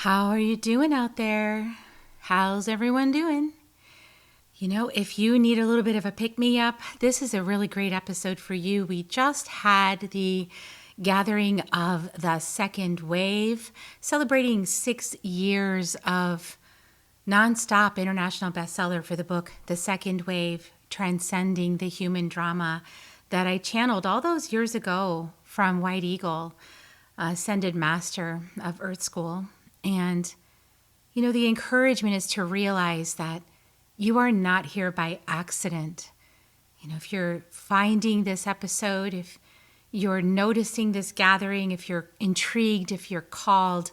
How are you doing out there? How's everyone doing? If you need a little bit of a pick-me-up, this is a really great episode for you. We just had the gathering of the second wave, celebrating 6 years of nonstop international bestseller for the book, The Second Wave, Transcending the Human Drama, that I channeled all those years ago from White Eagle, Ascended Master of Earth School. And, the encouragement is to realize that you are not here by accident. If you're finding this episode, if you're noticing this gathering, if you're intrigued, if you're called,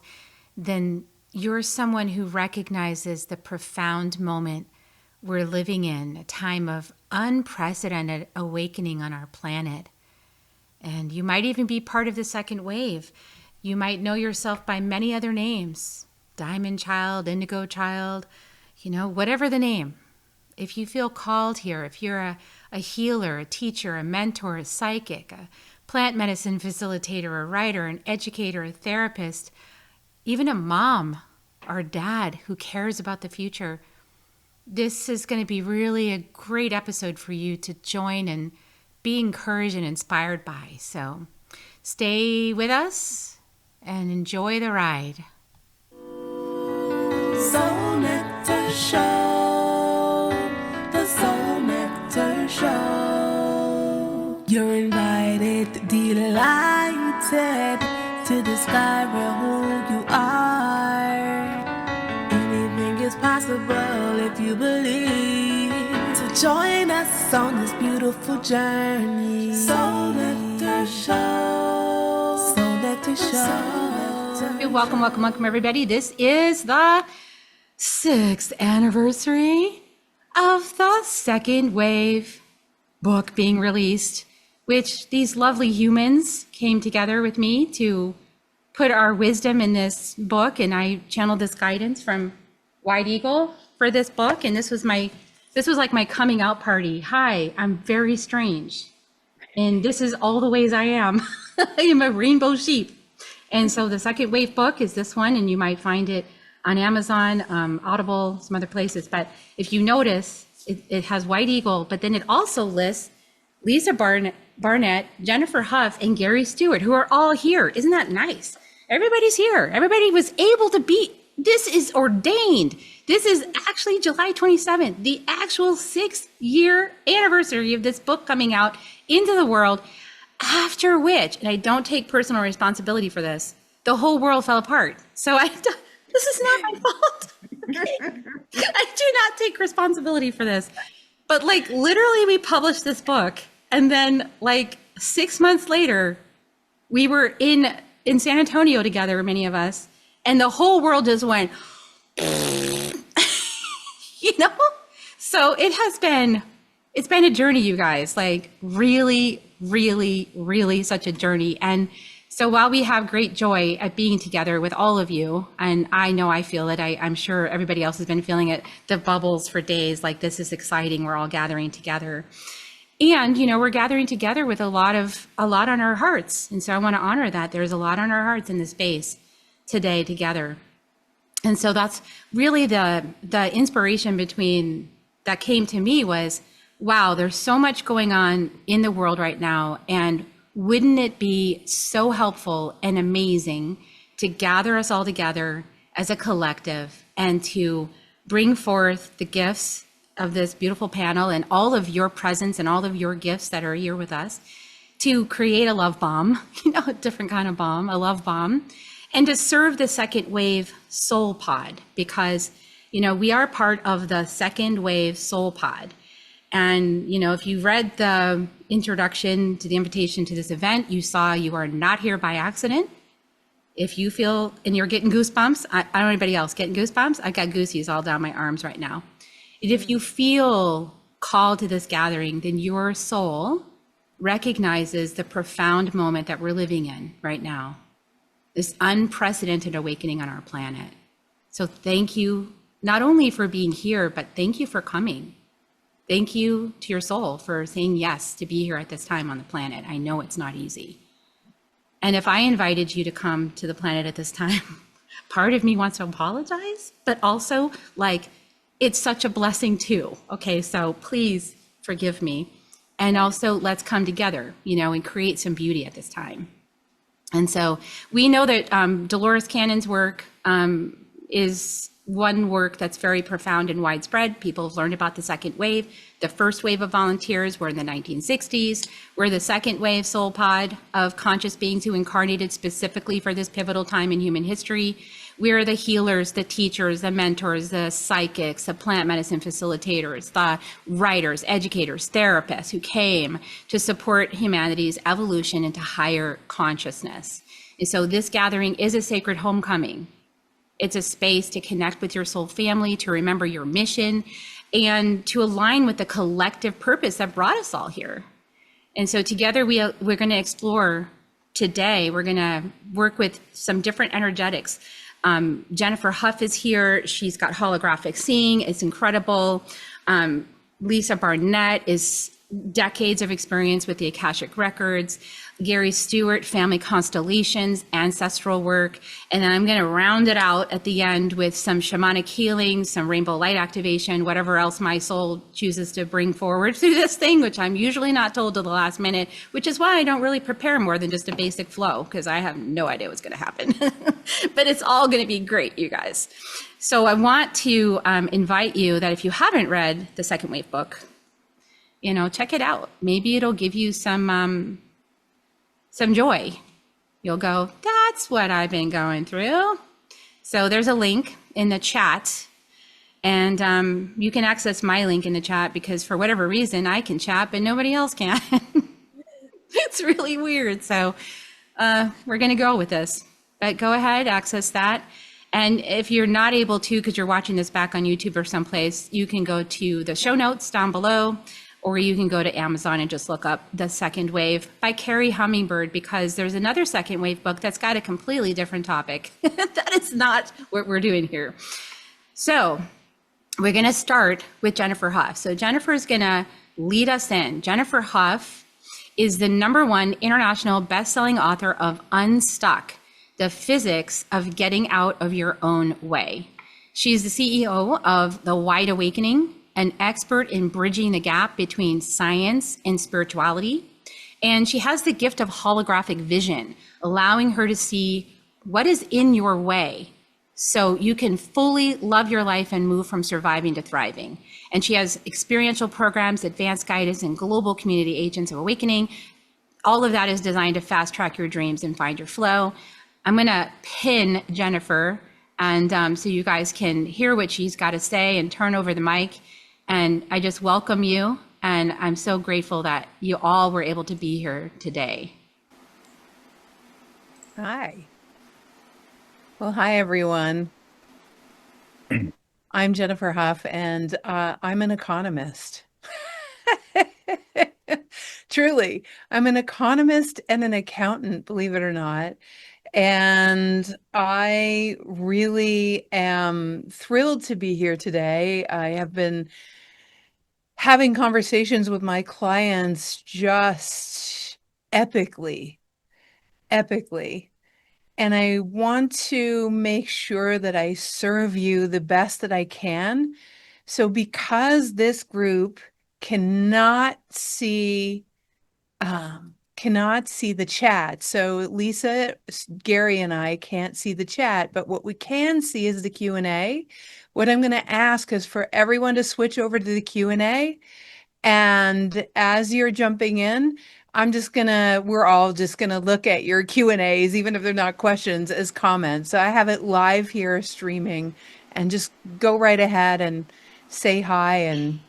then you're someone who recognizes the profound moment we're living in, a time of unprecedented awakening on our planet. And you might even be part of the second wave. You might know yourself by many other names, Diamond Child, Indigo Child, whatever the name. If you feel called here, if you're a healer, a teacher, a mentor, a psychic, a plant medicine facilitator, a writer, an educator, a therapist, even a mom or dad who cares about the future, this is going to be really a great episode for you to join and be encouraged and inspired by. So stay with us and enjoy the ride. Soul Nectar Show, the Soul Nectar Show. You're invited, delighted to discover who you are. Anything is possible if you believe. So join us on this beautiful journey. Soul Nectar Show, Soul Nectar Show. Welcome, everybody. This is the 6th anniversary of the Second Wave book being released, which these lovely humans came together with me to put our wisdom in this book. And I channeled this guidance from White Eagle for this book. And this was like my coming out party. Hi, I'm very strange. And this is all the ways I am. I am a rainbow sheep. And so the Second Wave book is this one, and you might find it on Amazon, Audible, some other places. But if you notice, it has White Eagle, but then it also lists Lisa Barnett, Jennifer Huff, and Gary Stewart, who are all here. Isn't that nice? Everybody's here. Everybody was able to be. This is ordained. This is actually July 27th, the actual 6-year anniversary of this book coming out into the world. After which, and I don't take personal responsibility for this, the whole world fell apart. So this is not my fault. Okay? I do not take responsibility for this. But literally we published this book, and then 6 months later, we were in San Antonio together, many of us, and the whole world just went, So it's been a journey, you guys, really, really, really such a journey. And so while we have great joy at being together with all of you, and I know I feel it, I'm sure everybody else has been feeling it, the bubbles for days, this is exciting. We're all gathering together. And, we're gathering together with a lot on our hearts. And so I want to honor that. There's a lot on our hearts in this space today together. And so that's really the inspiration that came to me was, wow, there's so much going on in the world right now. And wouldn't it be so helpful and amazing to gather us all together as a collective and to bring forth the gifts of this beautiful panel and all of your presence and all of your gifts that are here with us to create a love bomb, a different kind of bomb, a love bomb, and to serve the Second Wave Soul Pod, because, we are part of the Second Wave Soul Pod. And, if you read the introduction to the invitation to this event, you saw you are not here by accident. If you feel, and you're getting goosebumps, I don't know anybody else getting goosebumps. I've got goosies all down my arms right now. And if you feel called to this gathering, then your soul recognizes the profound moment that we're living in right now, this unprecedented awakening on our planet. So thank you, not only for being here, but thank you for coming. Thank you to your soul for saying yes to be here at this time on the planet. I know it's not easy. And if I invited you to come to the planet at this time, Part of me wants to apologize, but also like it's such a blessing too. Okay, so please forgive me. And also let's come together, and create some beauty at this time. And so we know that Dolores Cannon's work is one work that's very profound and widespread. People have learned about the second wave. The first wave of volunteers were in the 1960s. We're the second wave soul pod of conscious beings who incarnated specifically for this pivotal time in human history. We're the healers, the teachers, the mentors, the psychics, the plant medicine facilitators, the writers, educators, therapists who came to support humanity's evolution into higher consciousness. And so this gathering is a sacred homecoming. It's a space to connect with your soul family, to remember your mission, and to align with the collective purpose that brought us all here. And so together we're going to explore today, we're going to work with some different energetics. Jennifer Huff is here. She's got holographic seeing. It's incredible. Lisa Barnett is decades of experience with the Akashic Records. Gary Stewart, family constellations, ancestral work. And then I'm going to round it out at the end with some shamanic healing, some rainbow light activation, whatever else my soul chooses to bring forward through this thing, which I'm usually not told to the last minute, which is why I don't really prepare more than just a basic flow, because I have no idea what's going to happen. But it's all going to be great, you guys. So I want to invite you that if you haven't read the Second Wave book, check it out. Maybe it'll give you some joy. You'll go, that's what I've been going through. So there's a link in the chat, and you can access my link in the chat because for whatever reason I can chat, but nobody else can. It's really weird. So we're going to go with this, but go ahead, access that. And if you're not able to, because you're watching this back on YouTube or someplace, you can go to the show notes down below, or you can go to Amazon and just look up The Second Wave by Carrie Hummingbird, because there's another Second Wave book that's got a completely different topic. That is not what we're doing here. So we're going to start with Jennifer Huff. So Jennifer is going to lead us in. Jennifer Huff is the #1 international best-selling author of Unstuck, The Physics of Getting Out of Your Own Way. She's the CEO of The Wide Awakening, an expert in bridging the gap between science and spirituality. And she has the gift of holographic vision, allowing her to see what is in your way so you can fully love your life and move from surviving to thriving. And she has experiential programs, advanced guidance, and global community agents of awakening. All of that is designed to fast track your dreams and find your flow. I'm going to pin Jennifer, and so you guys can hear what she's got to say and turn over the mic. And I just welcome you, and I'm so grateful that you all were able to be here today. Hi. Well, hi, everyone. I'm Jennifer Huff, and I'm an economist. Truly, I'm an economist and an accountant, believe it or not. And I really am thrilled to be here today. I have been having conversations with my clients just epically. And I want to make sure that I serve you the best that I can. So because this group cannot see the chat. So Lisa, Gary, and I can't see the chat, but what we can see is the Q&A. What I'm going to ask is for everyone to switch over to the Q&A. And as you're jumping in, we're all just going to look at your Q&As, even if they're not questions, as comments. So I have it live here streaming, and just go right ahead and say hi. And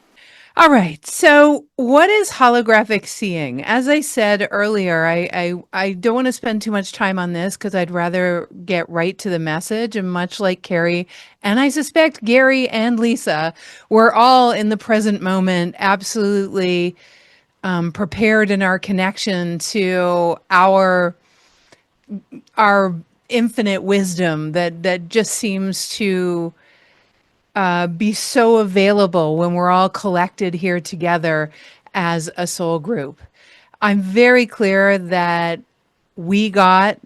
all right. So what is holographic seeing? As I said earlier, I don't want to spend too much time on this because I'd rather get right to the message. And much like Carrie, and I suspect Gary and Lisa, we're all in the present moment, absolutely prepared in our connection to our infinite wisdom that just seems to be so available when we're all collected here together as a soul group. I'm very clear that we got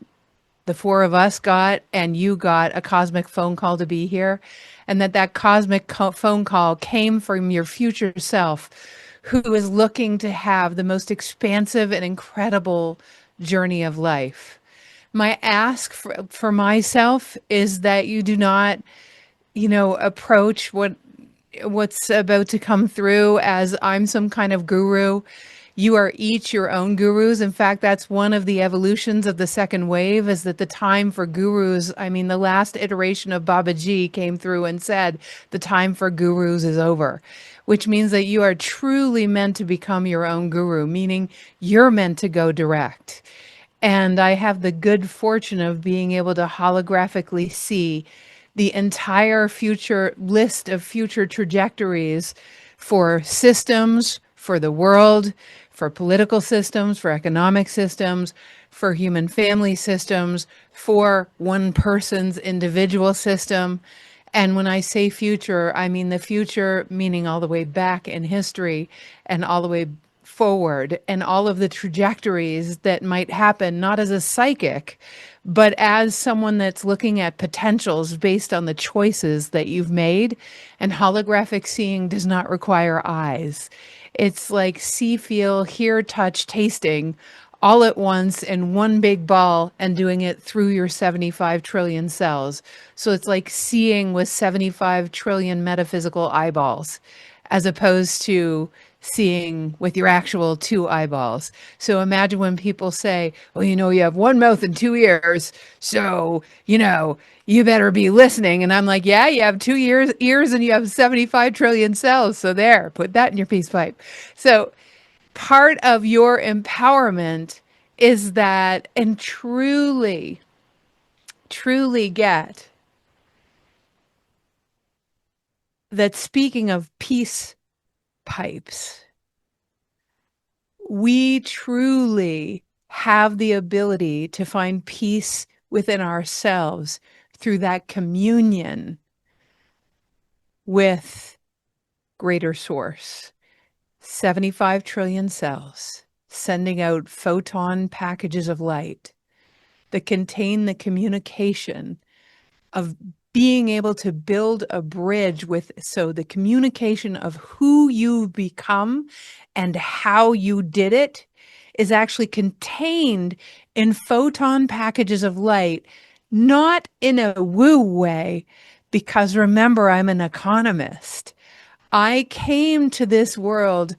the four of us got, and you got a cosmic phone call to be here, and that cosmic phone call came from your future self, who is looking to have the most expansive and incredible journey of life. My ask for myself is that you do not, approach what's about to come through as I'm some kind of guru. You are each your own gurus. In fact, that's one of the evolutions of the second wave, is that the time for gurus, I mean, the last iteration of Babaji came through and said, the time for gurus is over, which means that you are truly meant to become your own guru, meaning you're meant to go direct. And I have the good fortune of being able to holographically see the entire future list of future trajectories for systems, for the world, for political systems, for economic systems, for human family systems, for one person's individual system. And when I say future, I mean the future, meaning all the way back in history and all the way forward, and all of the trajectories that might happen, not as a psychic, but as someone that's looking at potentials based on the choices that you've made. And holographic seeing does not require eyes. It's like see, feel, hear, touch, tasting all at once in one big ball, and doing it through your 75 trillion cells. So it's like seeing with 75 trillion metaphysical eyeballs, as opposed to seeing with your actual two eyeballs. So imagine when people say, well, you have one mouth and two ears, so, you better be listening. And I'm like, yeah, you have two ears and you have 75 trillion cells. So there, put that in your peace pipe. So part of your empowerment is that, and truly, truly get that. Speaking of peace pipes, we truly have the ability to find peace within ourselves through that communion with greater source. 75 trillion cells sending out photon packages of light that contain the communication of being able to build a bridge with, so the communication of who you've become and how you did it is actually contained in photon packages of light, not in a woo way, because remember, I'm an economist. I came to this world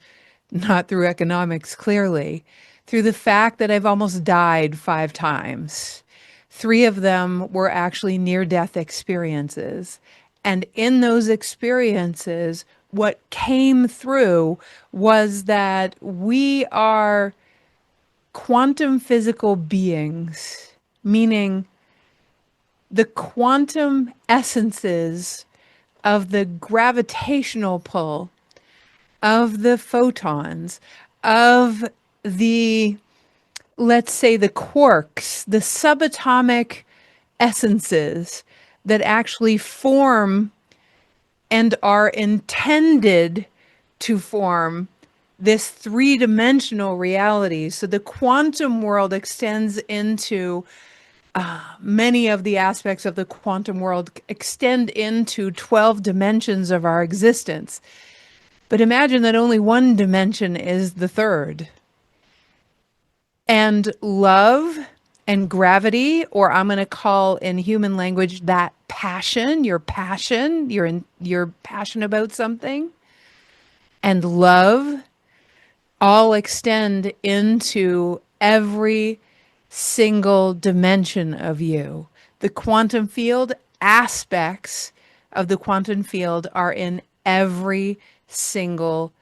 not through economics, clearly, through the fact that I've almost died 5 times. 3 of them were actually near-death experiences. And in those experiences, what came through was that we are quantum physical beings, meaning the quantum essences of the gravitational pull of the photons, of the, let's say, the quarks, the subatomic essences that actually form and are intended to form this 3-dimensional reality. So the quantum world extends into many of the aspects of the quantum world extend into 12 dimensions of our existence. But imagine that only one dimension is the third. And love and gravity, or I'm going to call in human language that passion, you're passionate about something, and love all extend into every single dimension of you. The quantum field aspects of the quantum field are in every single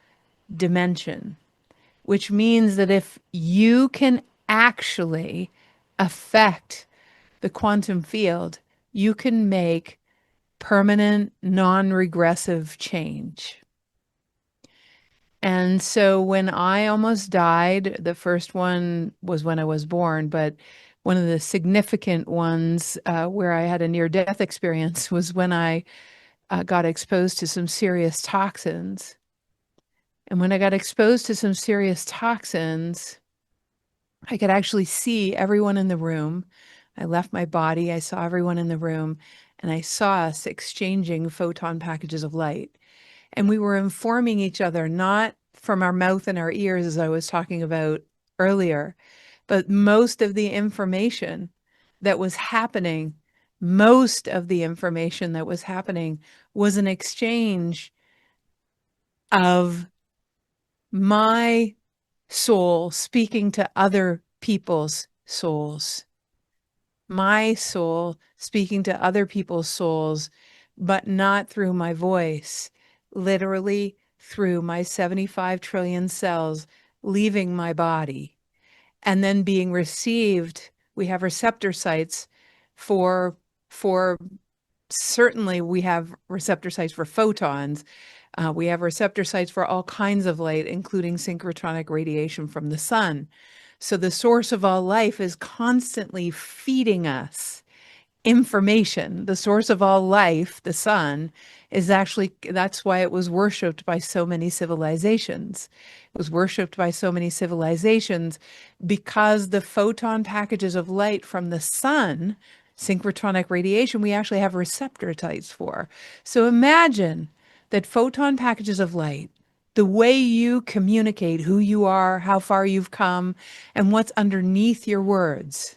dimension, which means that if you can actually affect the quantum field, you can make permanent, non-regressive change. And so when I almost died, the first one was when I was born, but one of the significant ones where I had a near-death experience was when I got exposed to some serious toxins. And when I got exposed to some serious toxins, I could actually see everyone in the room. I left my body. I saw everyone in the room, and I saw us exchanging photon packages of light. And we were informing each other, not from our mouth and our ears, as I was talking about earlier, but most of the information that was happening, was an exchange of my soul speaking to other people's souls, my soul speaking to other people's souls, but not through my voice, literally through my 75 trillion cells leaving my body and then being received. We have receptor sites for certainly we have receptor sites for photons. We have receptor sites for all kinds of light, including synchrotronic radiation from the sun. So the source of all life is constantly feeding us information. The source of all life, the sun, is actually, that's why it was worshipped by so many civilizations. It was worshipped by so many civilizations because the photon packages of light from the sun, synchrotron radiation, we actually have receptor sites for. So imagine that photon packages of light, the way you communicate who you are, how far you've come, and what's underneath your words,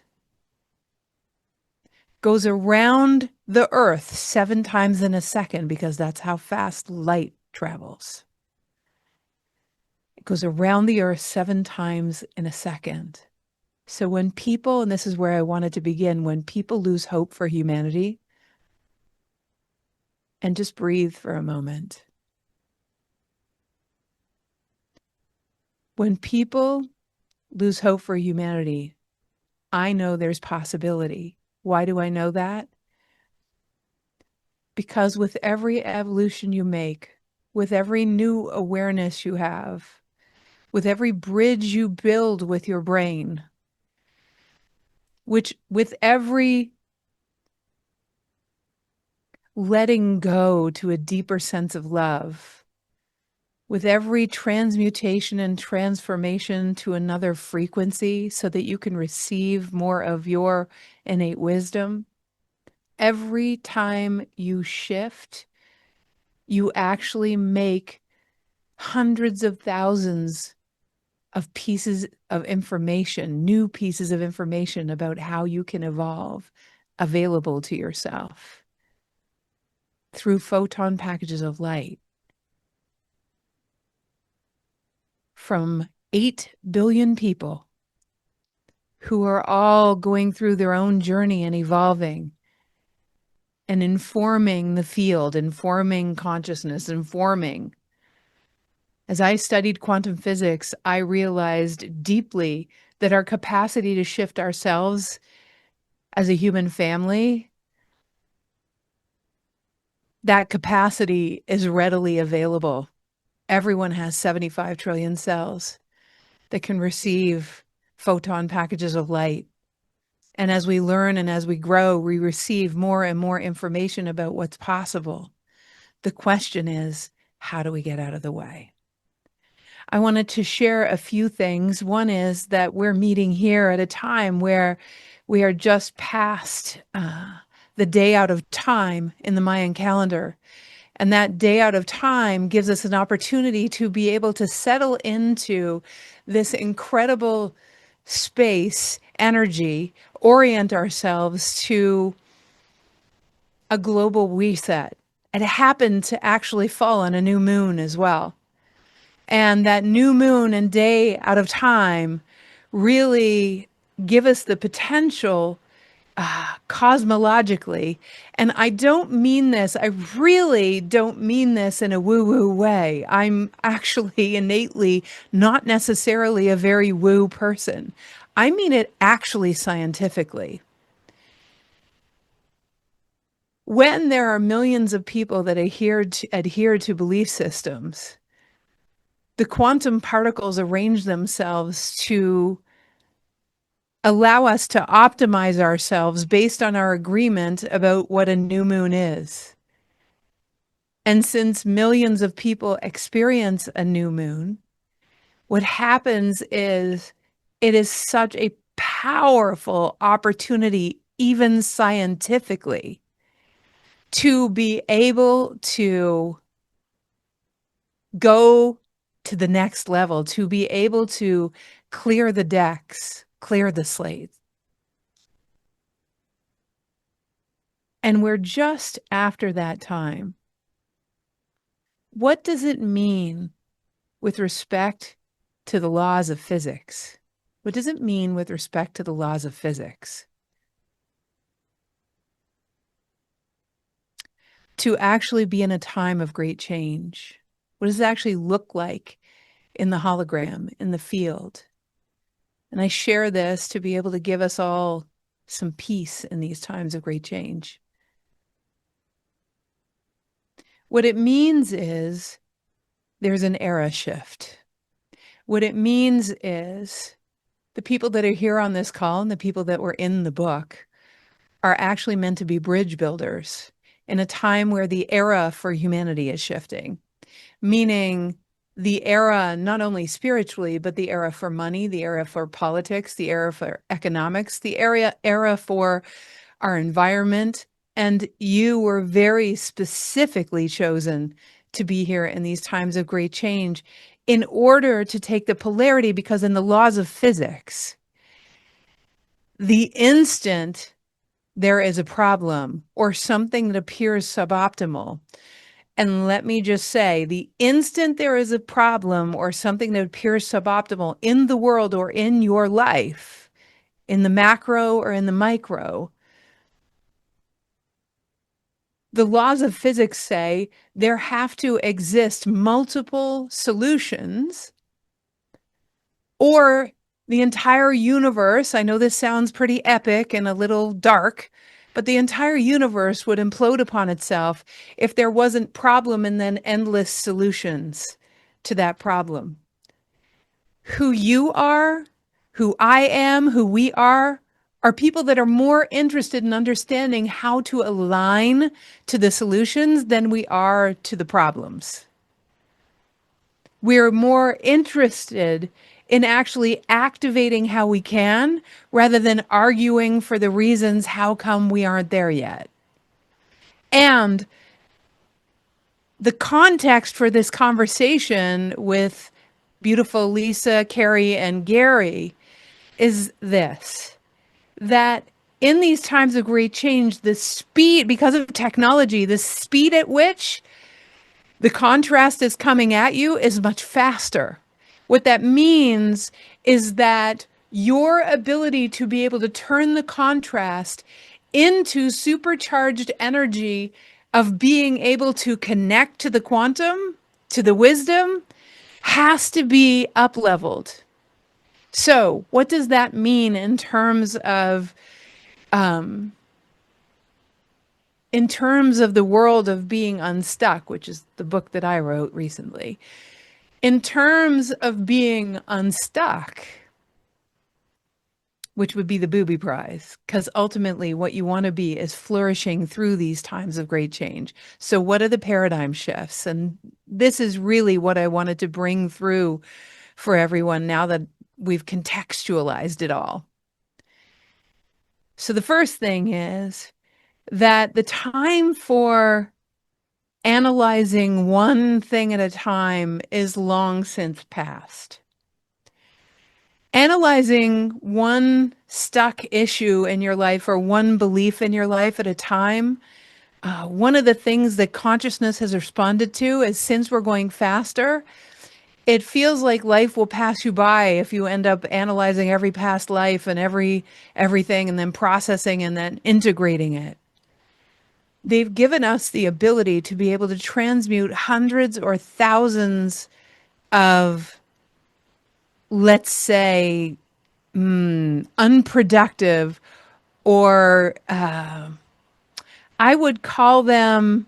goes around the earth 7 times in a second, because that's how fast light travels. It goes around the earth 7 times in a second. So when people, and this is where I wanted to begin, when people lose hope for humanity, and just breathe for a moment. When people lose hope for humanity, I know there's possibility. Why do I know that? Because with every evolution you make, with every new awareness you have, with every bridge you build with your brain, which with every letting go to a deeper sense of love, with every transmutation and transformation to another frequency so that you can receive more of your innate wisdom, every time you shift, you actually make hundreds of thousands of pieces of information, new pieces of information about how you can evolve available to yourself through photon packages of light from 8 billion people who are all going through their own journey and evolving and informing the field, informing consciousness, informing. As I studied quantum physics, I realized deeply that our capacity to shift ourselves as a human family, that capacity is readily available. Everyone has 75 trillion cells that can receive photon packages of light. And as we learn and as we grow, we receive more and more information about what's possible. The question is, how do we get out of the way? I wanted to share a few things. One is that we're meeting here at a time where we are just past the day out of time in the Mayan calendar. And that day out of time gives us an opportunity to be able to settle into this incredible space, energy, orient ourselves to a global reset. It happened to actually fall on a new moon as well. And that new moon and day out of time really give us the potential cosmologically. And I don't mean this, I really don't mean this in a woo-woo way. I'm actually innately not necessarily a very woo person. I mean it actually scientifically. When there are millions of people that adhere to belief systems, the quantum particles arrange themselves to allow us to optimize ourselves based on our agreement about what a new moon is. And since millions of people experience a new moon, what happens is it is such a powerful opportunity even scientifically, to be able to go to the next level, to be able to clear the decks, clear the slate. And we're just after that time. What does it mean with respect to the laws of physics? What does it mean with respect to the laws of physics? To actually be in a time of great change? What does it actually look like in the hologram, in the field? And I share this to be able to give us all some peace in these times of great change. What it means is there's an era shift. What it means is the people that are here on this call and the people that were in the book are actually meant to be bridge builders in a time where the era for humanity is shifting, meaning the era, not only spiritually, but the era for money, the era for politics, the era for economics, the era for our environment. And you were very specifically chosen to be here in these times of great change in order to take the polarity, because in the laws of physics, the instant there is a problem or something that appears suboptimal, and let me just say, the instant there is a problem or something that appears suboptimal in the world or in your life, in the macro or in the micro, the laws of physics say there have to exist multiple solutions, or the entire universe, I know this sounds pretty epic and a little dark, but the entire universe would implode upon itself if there wasn't problem and then endless solutions to that problem. Who you are, who I am, who we are people that are more interested in understanding how to align to the solutions than we are to the problems. We're more interested in actually activating how we can rather than arguing for the reasons how come we aren't there yet. And the context for this conversation with beautiful Lisa, Carrie, and Gary is this, that in these times of great change, the speed, because of technology, the speed at which the contrast is coming at you is much faster. What that means is that your ability to be able to turn the contrast into supercharged energy of being able to connect to the quantum, to the wisdom, has to be up-leveled. So what does that mean in terms of the world of being unstuck, which is the book that I wrote recently? In terms of being unstuck, which would be the booby prize, because ultimately what you want to be is flourishing through these times of great change. So what are the paradigm shifts? And this is really what I wanted to bring through for everyone now that we've contextualized it all. So the first thing is that the time for analyzing one thing at a time is long since past. Analyzing one stuck issue in your life or one belief in your life at a time, one of the things that consciousness has responded to is, since we're going faster, it feels like life will pass you by if you end up analyzing every past life and everything and then processing and then integrating it. They've given us the ability to be able to transmute hundreds or thousands of, let's say, unproductive, or I would call them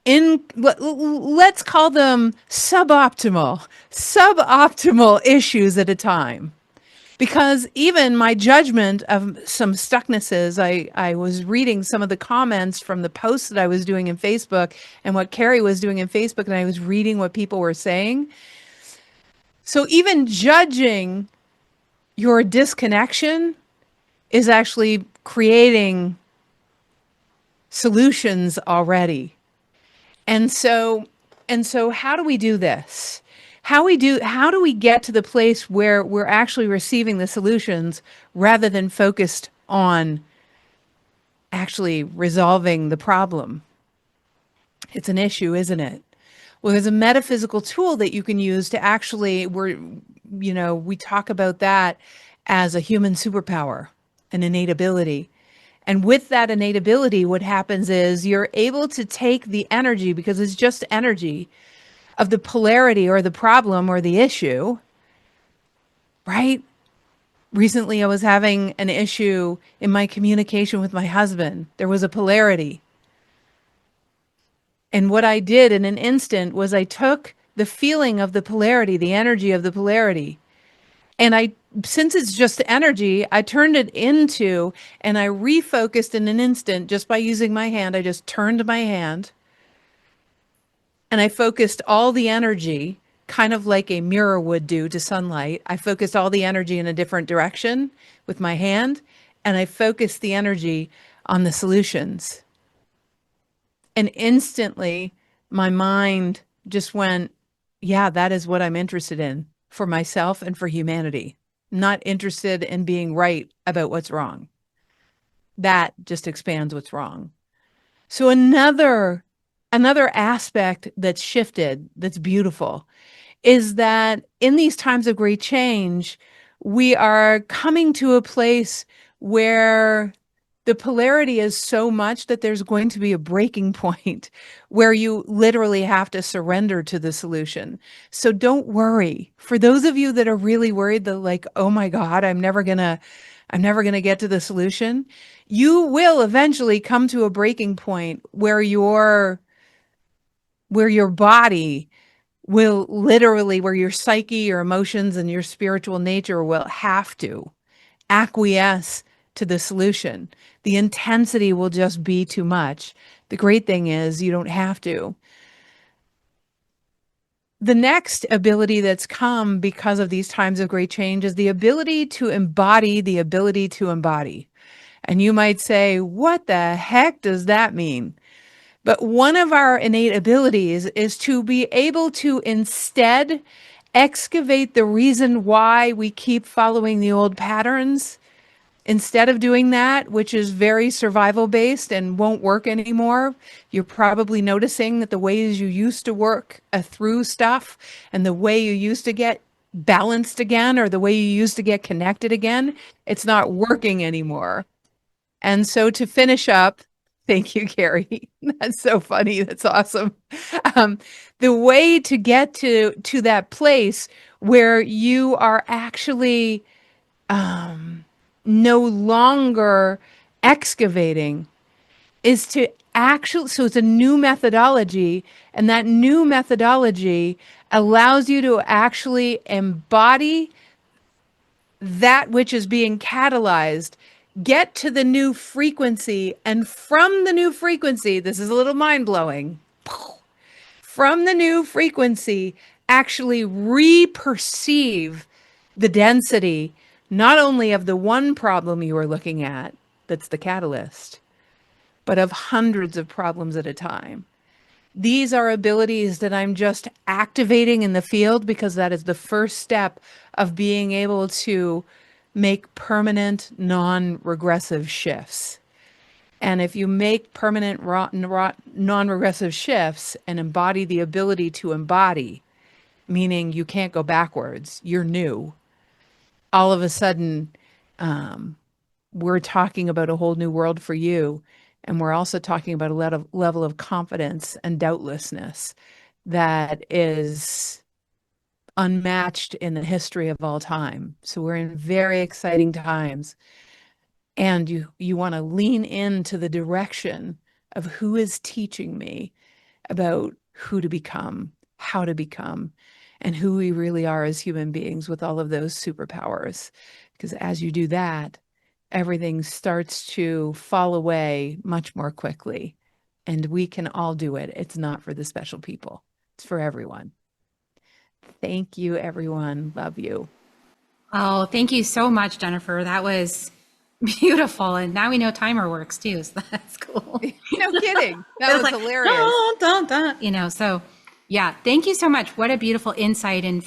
let's call them suboptimal issues at a time. Because even my judgment of some stucknesses, I was reading some of the comments from the posts that I was doing in Facebook and what Carrie was doing in Facebook, and I was reading what people were saying. So even judging your disconnection is actually creating solutions already. And so how do we do this? How do we get to the place where we're actually receiving the solutions rather than focused on actually resolving the problem? It's an issue, isn't it? Well, there's a metaphysical tool that you can use to actually, we talk about that as a human superpower, an innate ability. And with that innate ability, what happens is you're able to take the energy, because it's just energy, of the polarity or the problem or the issue, right? Recently, I was having an issue in my communication with my husband. There was a polarity. And what I did in an instant was I took the feeling of the polarity, the energy of the polarity, and since it's just energy, I turned it into, and I refocused in an instant just by using my hand. I just turned my hand and I focused all the energy, kind of like a mirror would do to sunlight. I focused all the energy in a different direction with my hand, and I focused the energy on the solutions. And instantly, my mind just went, yeah, that is what I'm interested in for myself and for humanity. Not interested in being right about what's wrong. That just expands what's wrong. So another aspect that's shifted, that's beautiful, is that in these times of great change, we are coming to a place where the polarity is so much that there's going to be a breaking point where you literally have to surrender to the solution. So don't worry. For those of you that are really worried that like, oh my God, I'm never gonna get to the solution, you will eventually come to a breaking point where your body will literally, where your psyche, your emotions, and your spiritual nature will have to acquiesce to the solution. The intensity will just be too much. The great thing is you don't have to. The next ability that's come because of these times of great change is the ability to embody the ability to embody. And you might say, what the heck does that mean? But one of our innate abilities is to be able to instead excavate the reason why we keep following the old patterns. Instead of doing that, which is very survival based and won't work anymore, you're probably noticing that the ways you used to work through stuff and the way you used to get balanced again, or the way you used to get connected again, it's not working anymore. And so to finish up, thank you, Carrie. That's so funny. That's awesome. Um, the way to get to that place where you are actually no longer excavating is to actually, so it's a new methodology, and that new methodology allows you to actually embody that which is being catalyzed, get to the new frequency, and from the new frequency, this is a little mind blowing, from the new frequency, actually re-perceive the density, not only of the one problem you are looking at, that's the catalyst, but of hundreds of problems at a time. These are abilities that I'm just activating in the field because that is the first step of being able to make permanent, non-regressive shifts. And if you make permanent, non-regressive shifts and embody the ability to embody, meaning you can't go backwards, you're new, all of a sudden, we're talking about a whole new world for you. And we're also talking about a level of confidence and doubtlessness that is unmatched in the history of all time. So we're in very exciting times. And you want to lean into the direction of who is teaching me about who to become, how to become, and who we really are as human beings with all of those superpowers. Because as you do that, everything starts to fall away much more quickly. And we can all do it. It's not for the special people. It's for everyone. Thank you, everyone. Love you. Oh, thank you so much, Jennifer. That was Beautiful. And now we know timer works too. So that's cool. No kidding. That It was like, hilarious. dun, dun, dun, so yeah, thank you so much. What a beautiful insight. And,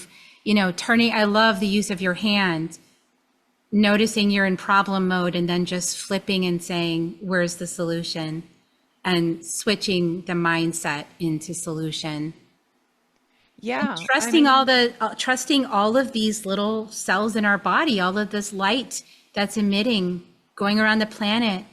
turning, I love the use of your hand, noticing you're in problem mode and then just flipping and saying, where's the solution? And switching the mindset into solution. Yeah. Trusting all of these little cells in our body, all of this light that's emitting, going around the planet.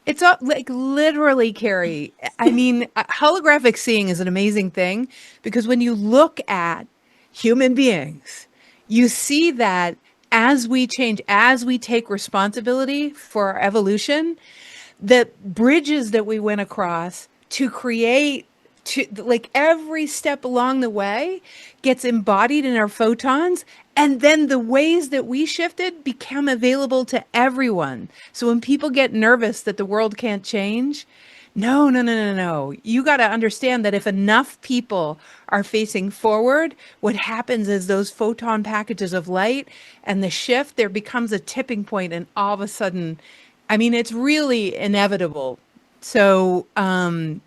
It's like literally, Carrie. I mean, holographic seeing is an amazing thing because when you look at human beings, you see that as we change, as we take responsibility for our evolution, the bridges that we went across to create to like every step along the way gets embodied in our photons, and then the ways that we shifted become available to everyone. So when people get nervous that the world can't change, no, no, no, no, no. You got to understand that if enough people are facing forward, what happens is those photon packages of light and the shift, there becomes a tipping point, and all of a sudden, I mean, it's really inevitable. So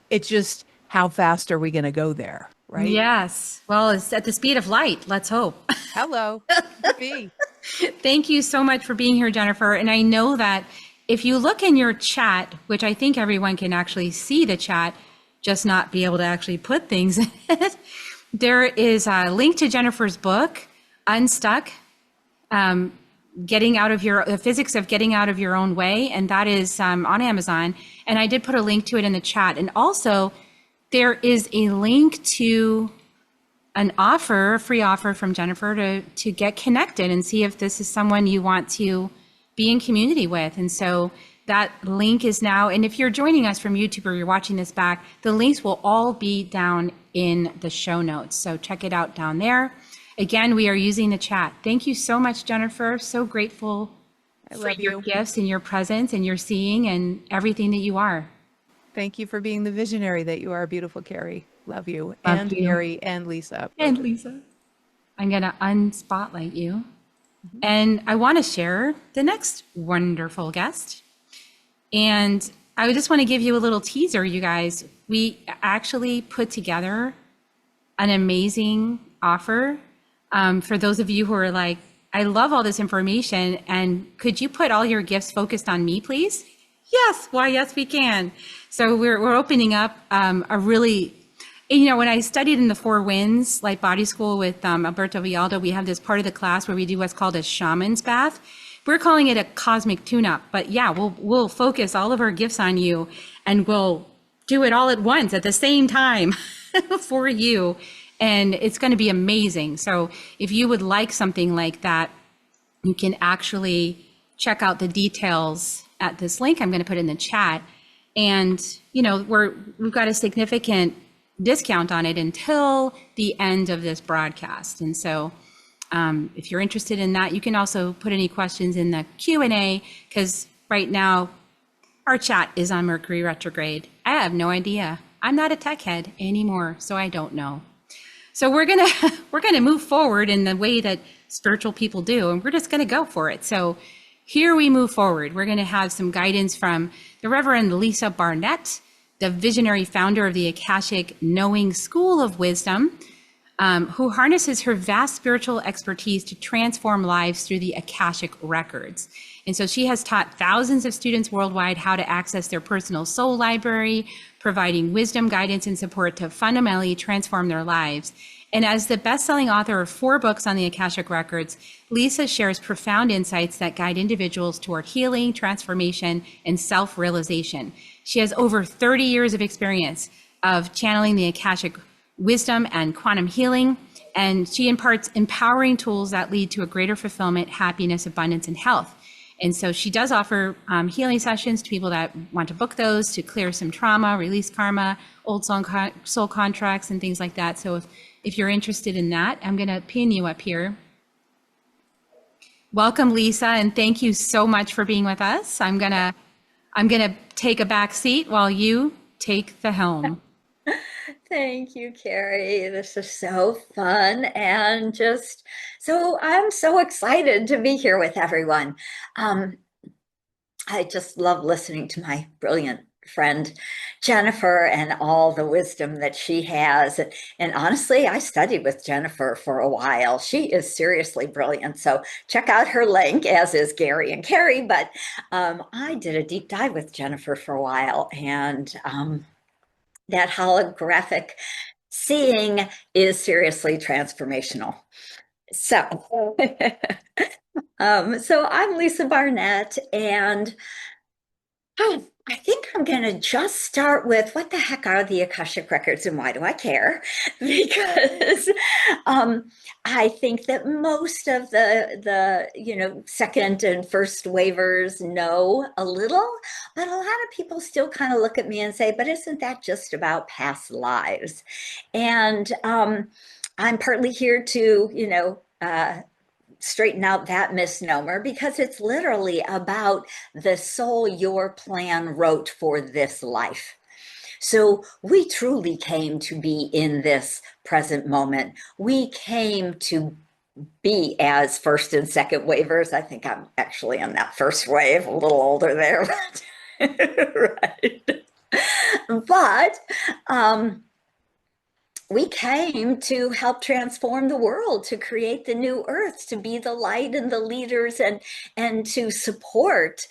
it's just how fast are we going to go there, right? Yes. Well, it's at the speed of light. Let's hope. Hello, B. Thank you so much for being here, Jennifer. And I know that if you look in your chat, which I think everyone can actually see the chat, just not be able to actually put things in it, there is a link to Jennifer's book, Unstuck, getting out of the physics of getting out of your own way. And that is on Amazon. And I did put a link to it in the chat. And also there is a link to an offer, a free offer from Jennifer to get connected and see if this is someone you want to be in community with. And so that link is now, and if you're joining us from YouTube or you're watching this back, the links will all be down in the show notes. So check it out down there. Again, we are using the chat. Thank you so much, Jennifer. So grateful for your gifts and your presence and your seeing and everything that you are. Thank you for being the visionary that you are, beautiful Carrie. Love you. Love you. Gary and Lisa. And Lisa. I'm going to unspotlight you. And I want to share the next wonderful guest. And I just want to give you a little teaser, you guys. We actually put together an amazing offer for those of you who are like, I love all this information. And could you put all your gifts focused on me, please? Yes. Why, yes, we can. So we're opening up a really, when I studied in the Four Winds Light Body School with Alberto Villaldo, we have this part of the class where we do what's called a shaman's bath. We're calling it a cosmic tune-up, but yeah, we'll focus all of our gifts on you and we'll do it all at once at the same time for you. And it's going to be amazing. So if you would like something like that, you can actually check out the details at this link. I'm going to put in the chat. And, we've got a significant discount on it until the end of this broadcast. And so if you're interested in that, you can also put any questions in the Q&A, because right now our chat is on Mercury retrograde. I have no idea. I'm not a tech head anymore, so I don't know. So we're gonna move forward in the way that spiritual people do, and we're just gonna go for it. So here we move forward. We're gonna have some guidance from the Reverend Lisa Barnett, the visionary founder of the Akashic Knowing School of Wisdom, who harnesses her vast spiritual expertise to transform lives through the Akashic records. And so she has taught thousands of students worldwide how to access their personal soul library, providing wisdom, guidance, and support to fundamentally transform their lives. And as the best-selling author of 4 books on the Akashic records, Lisa shares profound insights that guide individuals toward healing, transformation, and self-realization. She has over 30 years of experience of channeling the Akashic wisdom and quantum healing, and she imparts empowering tools that lead to a greater fulfillment, happiness, abundance, and health. And so she does offer healing sessions to people that want to book those to clear some trauma, release karma, old soul contracts, and things like that. So if you're interested in that, I'm going to pin you up here. Welcome, Lisa, and thank you so much for being with us. I'm gonna take a back seat while you take the helm. Thank you, Carrie. This is so fun and just so I'm so excited to be here with everyone. Um, I just love listening to my brilliant friend Jennifer and all the wisdom that she has. And honestly, I studied with Jennifer for a while. She is seriously brilliant. So check out her link, as is Gary and Carrie. But I did a deep dive with Jennifer for a while, and that holographic seeing is seriously transformational. So, so I'm Lisa Barnett, and I think I'm going to just start with what the heck are the Akashic Records and why do I care? Because I think that most of the second and first waivers know a little, but a lot of people still kind of look at me and say, but isn't that just about past lives? And I'm partly here to, straighten out that misnomer because it's literally about the soul your plan wrote for this life. So we truly came to be in this present moment. We came to be as first and second wavers. I think I'm actually in that first wave, a little older there. Right. But we came to help transform the world, to create the new earth, to be the light and the leaders, and to support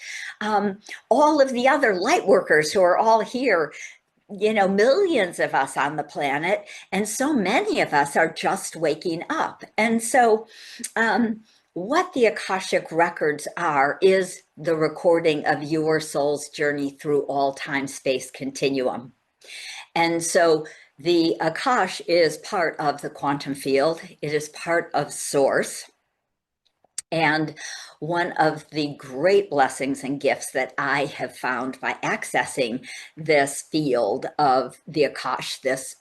all of the other light workers who are all here, millions of us on the planet, and so many of us are just waking up. And so what the Akashic Records are is the recording of your soul's journey through all time-space continuum. And so the Akash is part of the quantum field. It is part of Source. And one of the great blessings and gifts that I have found by accessing this field of the Akash,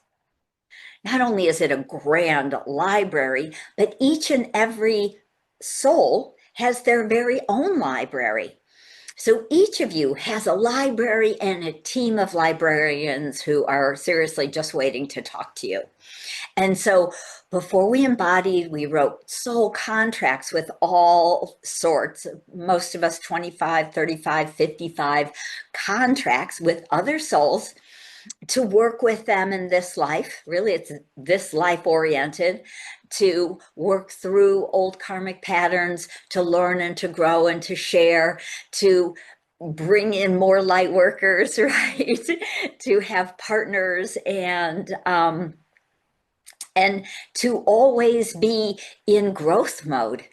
not only is it a grand library, but each and every soul has their very own library. So each of you has a library and a team of librarians who are seriously just waiting to talk to you. And so before we embodied, we wrote soul contracts with all sorts, most of us 25, 35, 55 contracts with other souls to work with them in this life. Really, it's this life oriented, to work through old karmic patterns, to learn and to grow and to share, to bring in more light workers, right? To have partners and to always be in growth mode.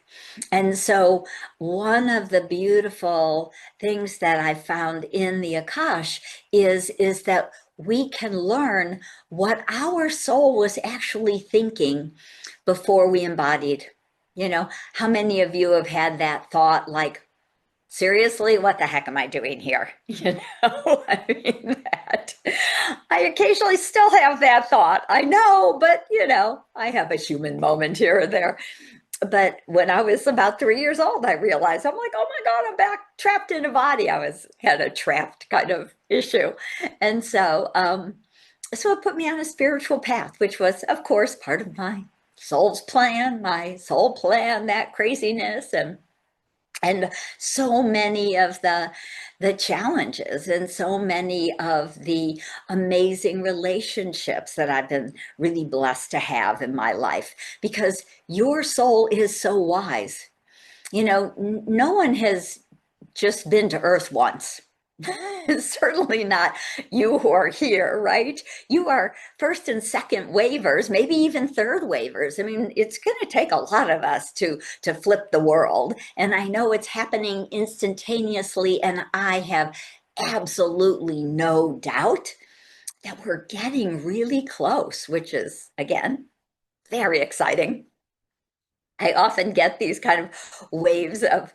And so one of the beautiful things that I found in the Akash is that we can learn what our soul was actually thinking before we embodied. How many of you have had that thought like, seriously, what the heck am I doing here? I mean, that I occasionally still have that thought. I know, but I have a human moment here or there. But when I was about 3 years old, I realized, I'm like, oh my God, I'm back trapped in a body. Had a trapped kind of issue. And so, so it put me on a spiritual path, which was, of course, part of my soul plan, that craziness, and so many of the challenges and so many of the amazing relationships that I've been really blessed to have in my life, because your soul is so wise. No one has just been to Earth once. Certainly not you who are here, right? You are first and second wavers, maybe even third wavers. I mean, it's going to take a lot of us to flip the world. And I know it's happening instantaneously. And I have absolutely no doubt that we're getting really close, which is, again, very exciting. I often get these kind of waves of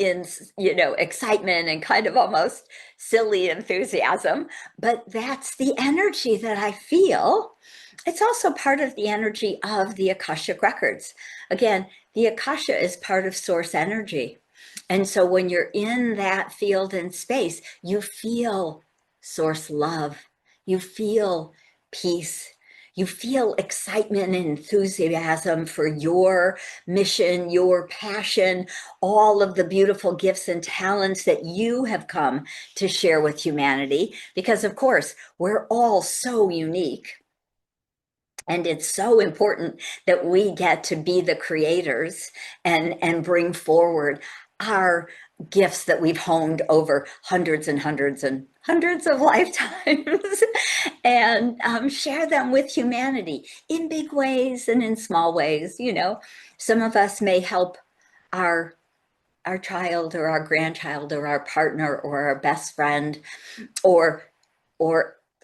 excitement and kind of almost silly enthusiasm, but that's the energy that I feel. It's also part of the energy of the Akashic Records. Again, the Akasha is part of source energy. And so when you're in that field and space, you feel source love, you feel peace, you feel excitement and enthusiasm for your mission, your passion, all of the beautiful gifts and talents that you have come to share with humanity. Because of course, we're all so unique. And it's so important that we get to be the creators and bring forward our gifts that we've honed over hundreds and hundreds and hundreds of lifetimes and share them with humanity in big ways and in small ways. You know, some of us may help our child or our grandchild or our partner or our best friend or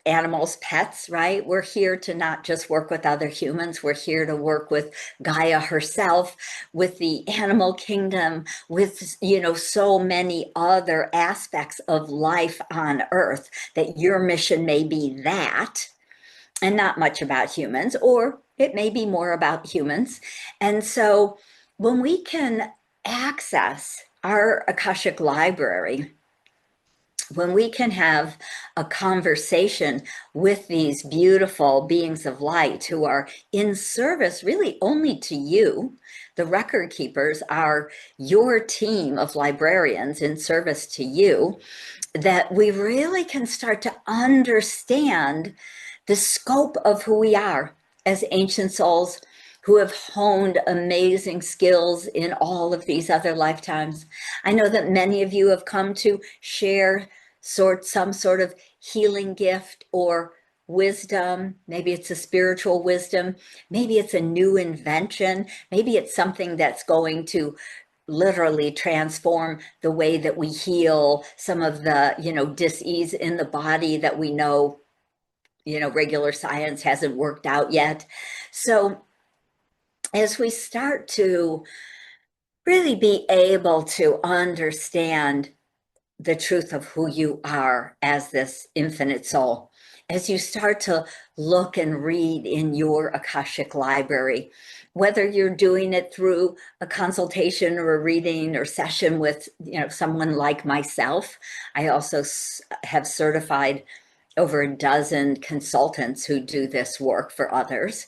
animals, pets, right? We're here to not just work with other humans. We're here to work with Gaia herself, with the animal kingdom, with, you know, so many other aspects of life on Earth, that your mission may be that and not much about humans, or it may be more about humans. And so when we can access our Akashic library, when we can have a conversation with these beautiful beings of light who are in service really only to you, the record keepers are your team of librarians in service to you, that we really can start to understand the scope of who we are as ancient souls who have honed amazing skills in all of these other lifetimes. I know that many of you have come to share some sort of healing gift or wisdom. Maybe it's a spiritual wisdom. Maybe it's a new invention. Maybe it's something that's going to literally transform the way that we heal some of the, you know, dis-ease in the body that we know, you know, regular science hasn't worked out yet. So as we start to really be able to understand the truth of who you are as this infinite soul, as you start to look and read in your Akashic library, whether you're doing it through a consultation or a reading or session with, you know, someone like myself. I also have certified over a dozen consultants who do this work for others.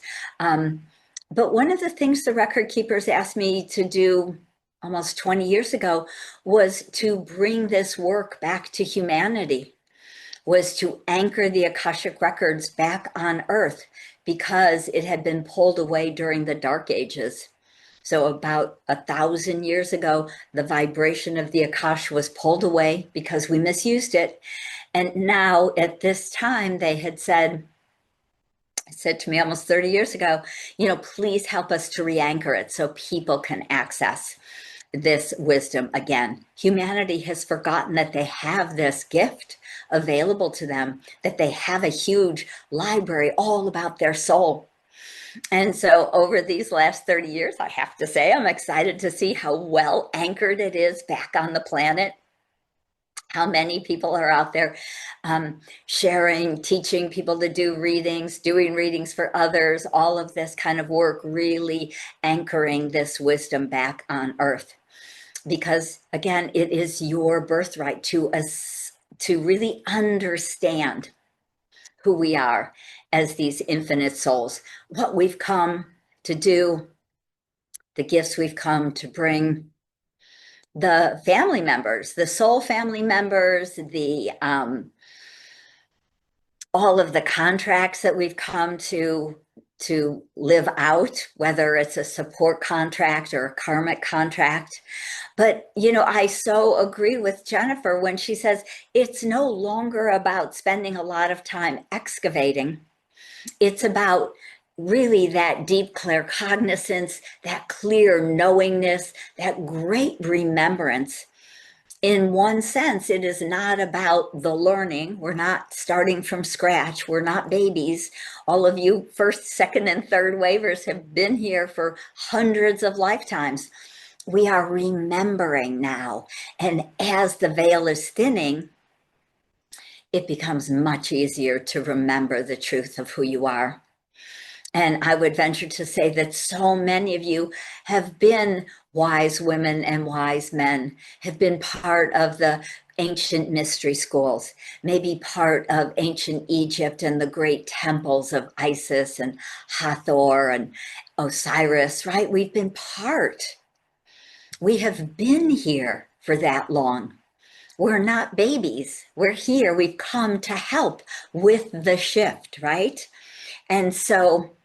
But one of the things the record keepers asked me to do almost 20 years ago was to bring this work back to humanity, was to anchor the Akashic records back on Earth, because it had been pulled away during the Dark Ages. So about 1,000 years ago, the vibration of the Akash was pulled away because we misused it. And now at this time, they had said to me almost 30 years ago, you know, please help us to re-anchor it so people can access this wisdom again. Humanity has forgotten that they have this gift available to them, that they have a huge library all about their soul. And so over these last 30 years, I have to say, I'm excited to see how well anchored it is back on the planet. How many people are out there sharing, teaching people to do readings, doing readings for others, all of this kind of work, really anchoring this wisdom back on Earth. Because again, it is your birthright to really understand who we are as these infinite souls, what we've come to do, the gifts we've come to bring, the family members, the soul family members, the all of the contracts that we've come to live out, whether it's a support contract or a karmic contract. But, you know, I so agree with Jennifer when she says it's no longer about spending a lot of time excavating. It's about really that deep claircognizance, that clear knowingness, that great remembrance. In one sense, it is not about the learning. We're not starting from scratch. We're not babies. All of you first, second, and third wavers have been here for hundreds of lifetimes. We are remembering now. And as the veil is thinning, it becomes much easier to remember the truth of who you are. And I would venture to say that so many of you have been wise women and wise men, have been part of the ancient mystery schools, maybe part of ancient Egypt and the great temples of Isis and Hathor and Osiris, right? We've been part. We have been here for that long. We're not babies. We're here. We've come to help with the shift, right? And so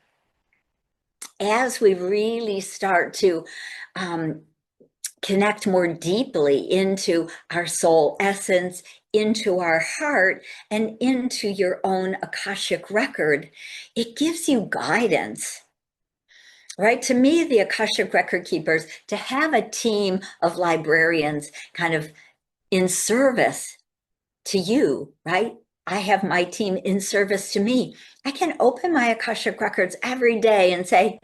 as we really start to connect more deeply into our soul essence, into our heart, and into your own Akashic record, it gives you guidance. Right? To me, the Akashic record keepers, to have a team of librarians kind of in service to you, right? I have my team in service to me. I can open my Akashic records every day and say,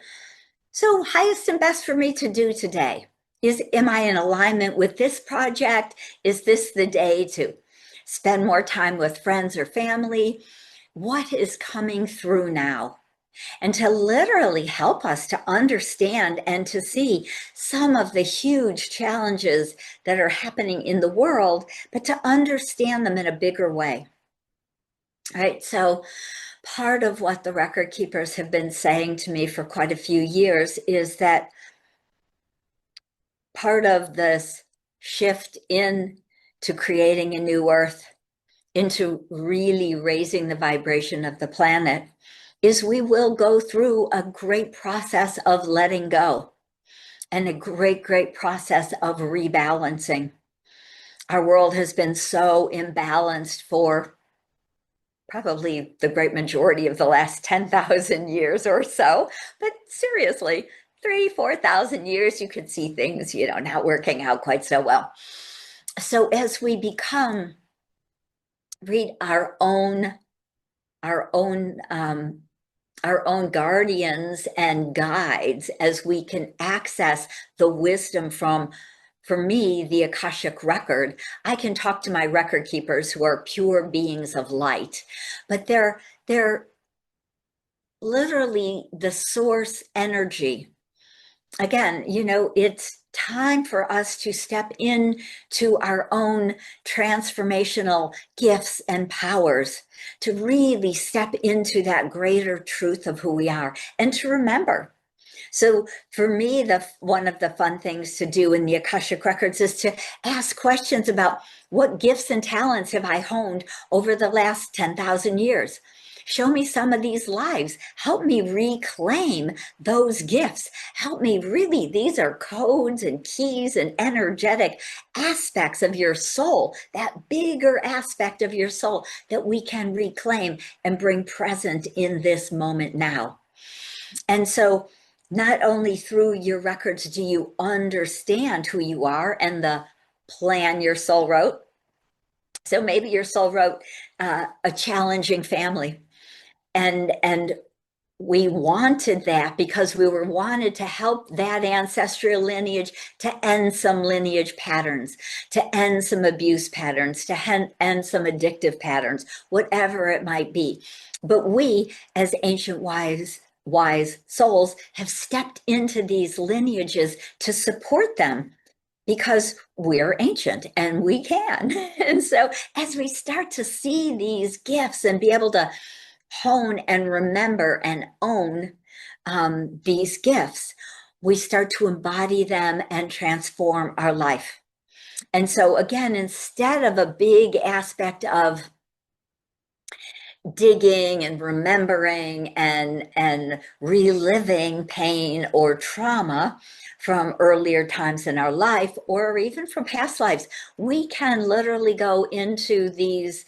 so highest and best for me to do today am I in alignment with this project? Is this the day to spend more time with friends or family? What is coming through now? And to literally help us to understand and to see some of the huge challenges that are happening in the world, but to understand them in a bigger way. Right? So part of what the record keepers have been saying to me for quite a few years is that part of this shift into creating a new earth, into really raising the vibration of the planet, is we will go through a great process of letting go and a great, great process of rebalancing. Our world has been so imbalanced for probably the great majority of the last 10,000 years or so, but seriously, 4,000 years, you could see things, not working out quite so well. So as we read our own guardians and guides, as we can access the wisdom from, for me, the Akashic record. I can talk to my record keepers who are pure beings of light, but they're literally the source energy. Again, it's time for us to step into our own transformational gifts and powers, to really step into that greater truth of who we are and to remember. So for me, one of the fun things to do in the Akashic Records is to ask questions about what gifts and talents have I honed over the last 10,000 years? Show me some of these lives. Help me reclaim those gifts. Help me really, these are codes and keys and energetic aspects of your soul, that bigger aspect of your soul that we can reclaim and bring present in this moment now. And so not only through your records do you understand who you are and the plan your soul wrote. So maybe your soul wrote a challenging family, and we wanted that because we were wanted to help that ancestral lineage to end some lineage patterns, to end some abuse patterns, to end some addictive patterns, whatever it might be. But we, as ancient wise souls, have stepped into these lineages to support them because we're ancient and we can. And so as we start to see these gifts and be able to hone and remember and own these gifts, we start to embody them and transform our life. And so again, instead of a big aspect of digging and remembering and reliving pain or trauma from earlier times in our life, or even from past lives, we can literally go into these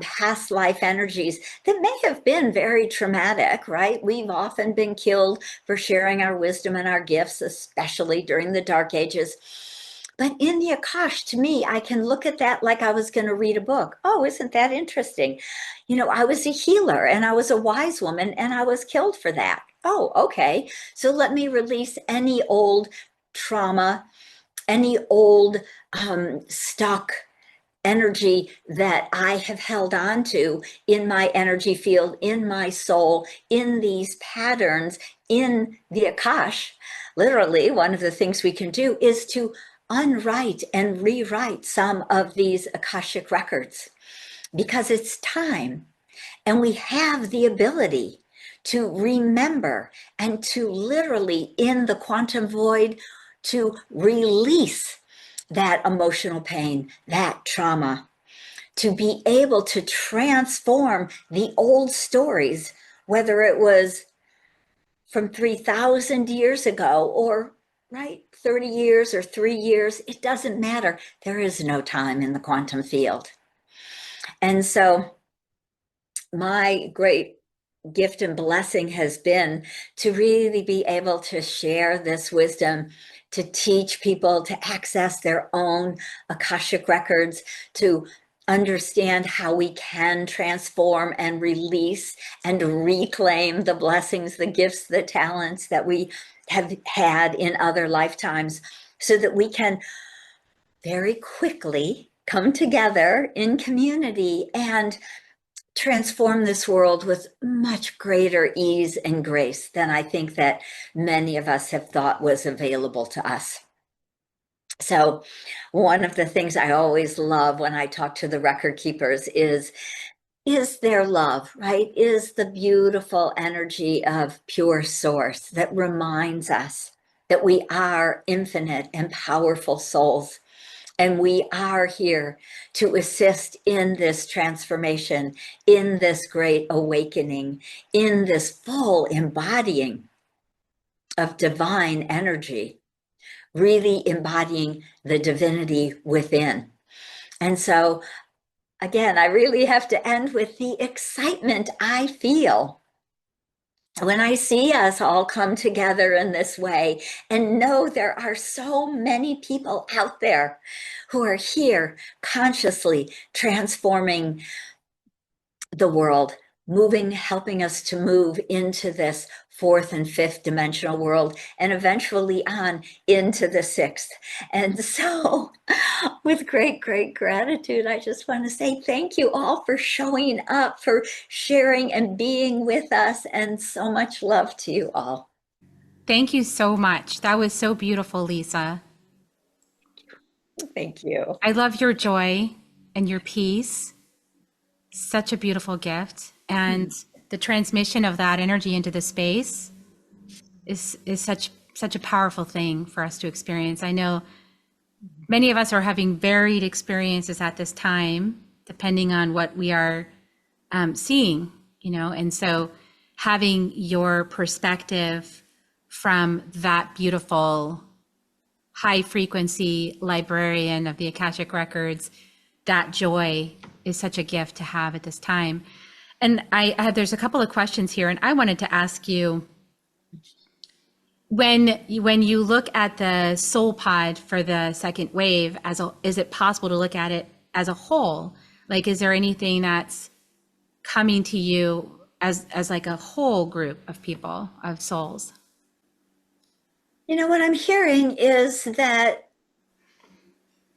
past life energies that may have been very traumatic, right? We've often been killed for sharing our wisdom and our gifts, especially during the Dark Ages. But in the Akash, to me, I can look at that like I was going to read a book. Oh, isn't that interesting? I was a healer and I was a wise woman and I was killed for that. Oh, okay. So let me release any old trauma, any old stuck energy that I have held on to in my energy field, in my soul, in these patterns, in the Akash. Literally, one of the things we can do is to unwrite and rewrite some of these Akashic records, because it's time, and we have the ability to remember and to literally, in the quantum void, to release that emotional pain, that trauma, to be able to transform the old stories, whether it was from 3,000 years ago or, right, 30 years or 3 years, it doesn't matter. There is no time in the quantum field. And so my great gift and blessing has been to really be able to share this wisdom, to teach people to access their own Akashic records, to understand how we can transform and release and reclaim the blessings, the gifts, the talents that we have had in other lifetimes, so that we can very quickly come together in community and transform this world with much greater ease and grace than I think that many of us have thought was available to us. So one of the things I always love when I talk to the record keepers is their love, right? Is the beautiful energy of pure source that reminds us that we are infinite and powerful souls. And we are here to assist in this transformation, in this great awakening, in this full embodying of divine energy, really embodying the divinity within. And so, again, I really have to end with the excitement I feel when I see us all come together in this way, and know there are so many people out there who are here consciously transforming the world, helping us to move into this fourth and fifth dimensional world, and eventually on into the sixth. And so with great, great gratitude, I just want to say thank you all for showing up, for sharing and being with us, and so much love to you all. Thank you so much. That was so beautiful, Lisa. Thank you. I love your joy and your peace. Such a beautiful gift. And the transmission of that energy into the space is such a powerful thing for us to experience. I know many of us are having varied experiences at this time, depending on what we are seeing, and so having your perspective from that beautiful high frequency librarian of the Akashic Records, that joy is such a gift to have at this time. And there's a couple of questions here, and I wanted to ask you, when you look at the soul pod for the second wave, is it possible to look at it as a whole? Like, is there anything that's coming to you as like a whole group of people, of souls? What I'm hearing is that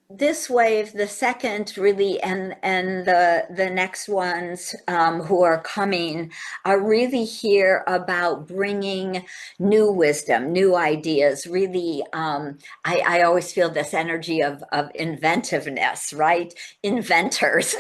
this wave, the second really, and the next ones who are coming, are really here about bringing new wisdom, new ideas. Really, I always feel this energy of inventiveness, right? Inventors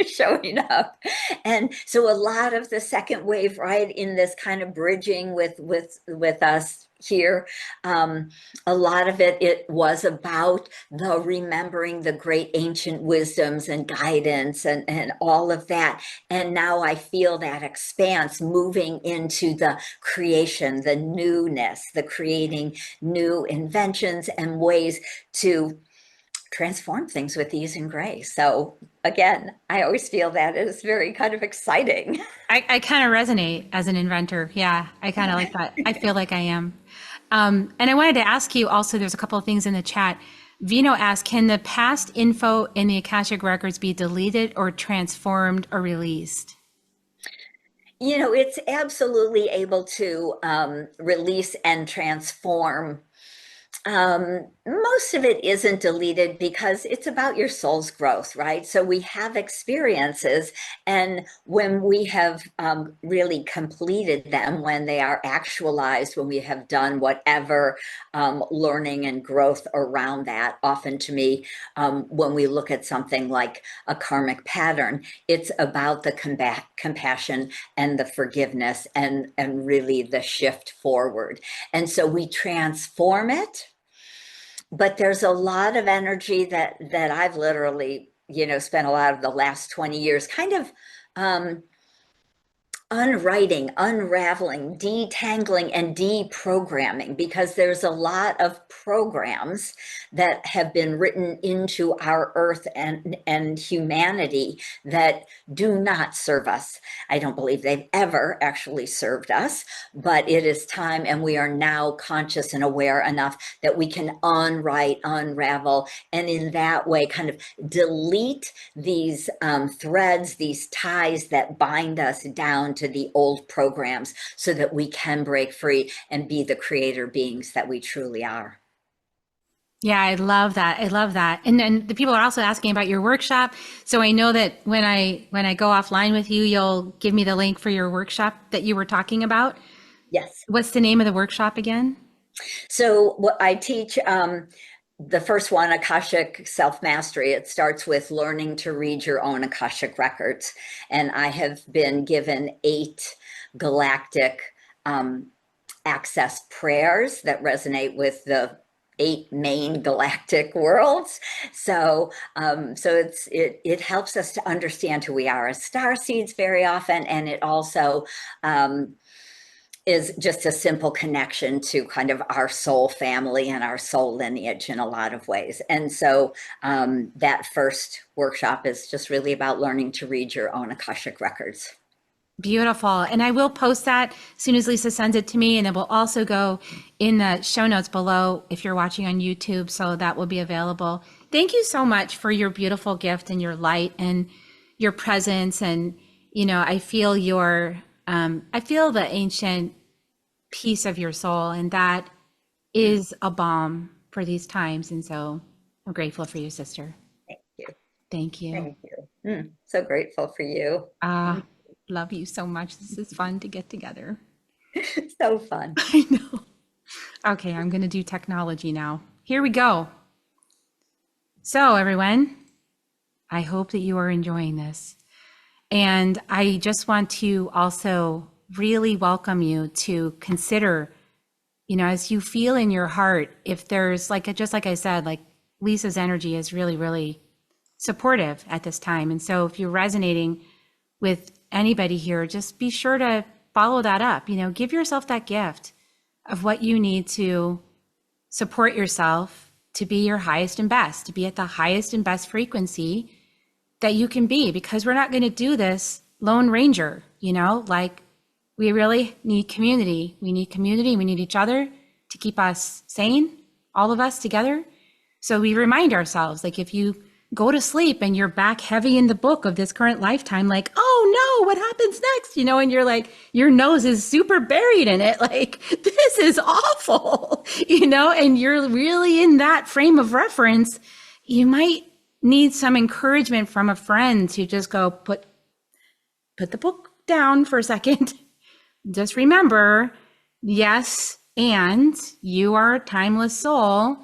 showing up. And so a lot of the second wave, right, in this kind of bridging with us here, a lot of it was about the remembering the great ancient wisdoms and guidance and all of that. And now I feel that expanse moving into the creation, the newness, the creating new inventions and ways to transform things with ease and grace. So again, I always feel that it is very kind of exciting. I kind of resonate as an inventor. Yeah, I kind of like that. I feel like I am. And I wanted to ask you also, there's a couple of things in the chat. Vino asked, can the past info in the Akashic Records be deleted or transformed or released? It's absolutely able to release and transform Most of it isn't deleted because it's about your soul's growth, right? So we have experiences, and when we have really completed them, when they are actualized, when we have done whatever learning and growth around that, often to me, when we look at something like a karmic pattern, it's about the compassion and the forgiveness and really the shift forward. And so we transform it, but there's a lot of energy that I've literally, spent a lot of the last 20 years kind of unwriting, unraveling, detangling, and deprogramming, because there's a lot of programs that have been written into our earth and humanity that do not serve us. I don't believe they've ever actually served us, but it is time, and we are now conscious and aware enough that we can unwrite, unravel, and in that way kind of delete these threads, these ties that bind us down to the old programs, so that we can break free and be the creator beings that we truly are. Yeah, I love that. I love that. And then the people are also asking about your workshop. So I know that when I go offline with you, you'll give me the link for your workshop that you were talking about. Yes. What's the name of the workshop again? So what I teach, the first one, Akashic Self-Mastery, it starts with learning to read your own Akashic records. And I have been given 8 galactic access prayers that resonate with the 8 main galactic worlds. So it helps us to understand who we are as star seeds very often. And it also is just a simple connection to kind of our soul family and our soul lineage in a lot of ways. And so that first workshop is just really about learning to read your own Akashic records. Beautiful. And I will post that as soon as Lisa sends it to me. And it will also go in the show notes below if you're watching on YouTube. So that will be available. Thank you so much for your beautiful gift and your light and your presence. And, I feel I feel the ancient piece of your soul, and that is a balm for these times. And so I'm grateful for you, sister. Thank you. Thank you. Thank you. So grateful for you. Love you so much. This is fun to get together. So fun. I know. Okay, I'm going to do technology now. Here we go. So everyone, I hope that you are enjoying this. And I just want to also really welcome you to consider, as you feel in your heart, if there's just like I said, like Lisa's energy is really, really supportive at this time. And so if you're resonating with anybody here, just be sure to follow that up. Give yourself that gift of what you need to support yourself, to be your highest and best, to be at the highest and best frequency that you can be, because we're not going to do this Lone Ranger, we really need community. We need community. We need each other to keep us sane, all of us together. So we remind ourselves, like if you go to sleep and you're back heavy in the book of this current lifetime, like, oh no, what happens next? And you're like, your nose is super buried in it. Like, this is awful, and you're really in that frame of reference. You might need some encouragement from a friend to just go put the book down for a second. Just remember, yes, and you are a timeless soul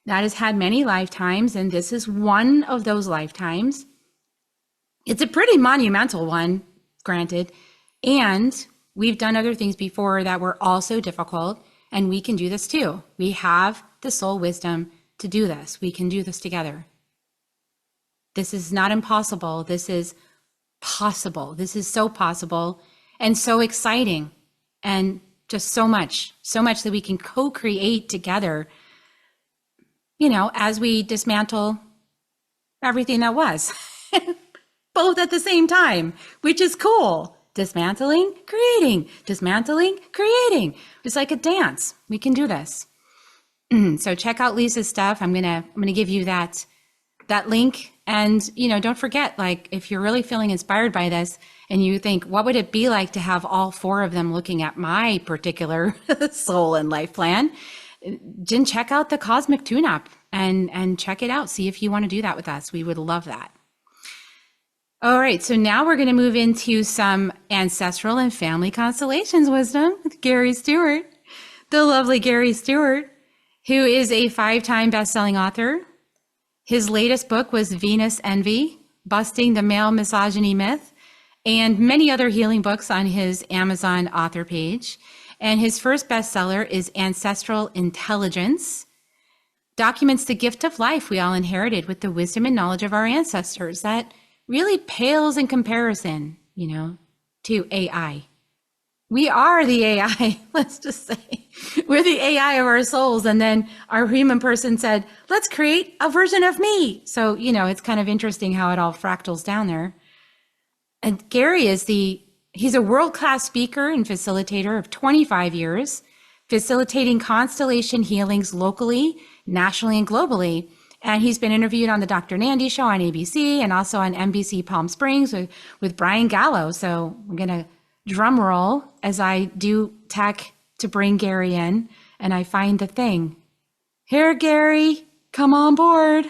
that has had many lifetimes, and this is one of those lifetimes. It's a pretty monumental one, granted, and we've done other things before that were also difficult, and we can do this too. We have the soul wisdom to do this. We can do this together. This is not impossible. This is possible. This is so possible and so exciting, and just so much that we can co-create together, as we dismantle everything that was, both at the same time, which is cool. Dismantling, creating, dismantling, creating. It's like a dance. We can do this. So check out Lisa's stuff. I'm gonna give you that link. And, don't forget, like, if you're really feeling inspired by this and you think, what would it be like to have all 4 of them looking at my particular soul and life plan? then check out the Cosmic Tune-Up and check it out. See if you want to do that with us. We would love that. All right, so now we're going to move into some ancestral and family constellations wisdom with Gary Stewart, the lovely Gary Stewart, who is a 5-time best-selling author. His latest book was Venus Envy, Busting the Male Misogyny Myth, and many other healing books on his Amazon author page. And his first bestseller is Ancestral Intelligence, documents the gift of life we all inherited with the wisdom and knowledge of our ancestors that really pales in comparison, to AI. We are the AI, let's just say. We're the AI of our souls. And then our human person said, let's create a version of me. So, it's kind of interesting how it all fractals down there. And Gary he's a world-class speaker and facilitator of 25 years, facilitating constellation healings locally, nationally, and globally. And he's been interviewed on the Dr. Nandi show on ABC and also on NBC Palm Springs with Brian Gallo. So I'm going to drum roll as I do tech to bring Gary in and I find the thing. Here, Gary, come on board.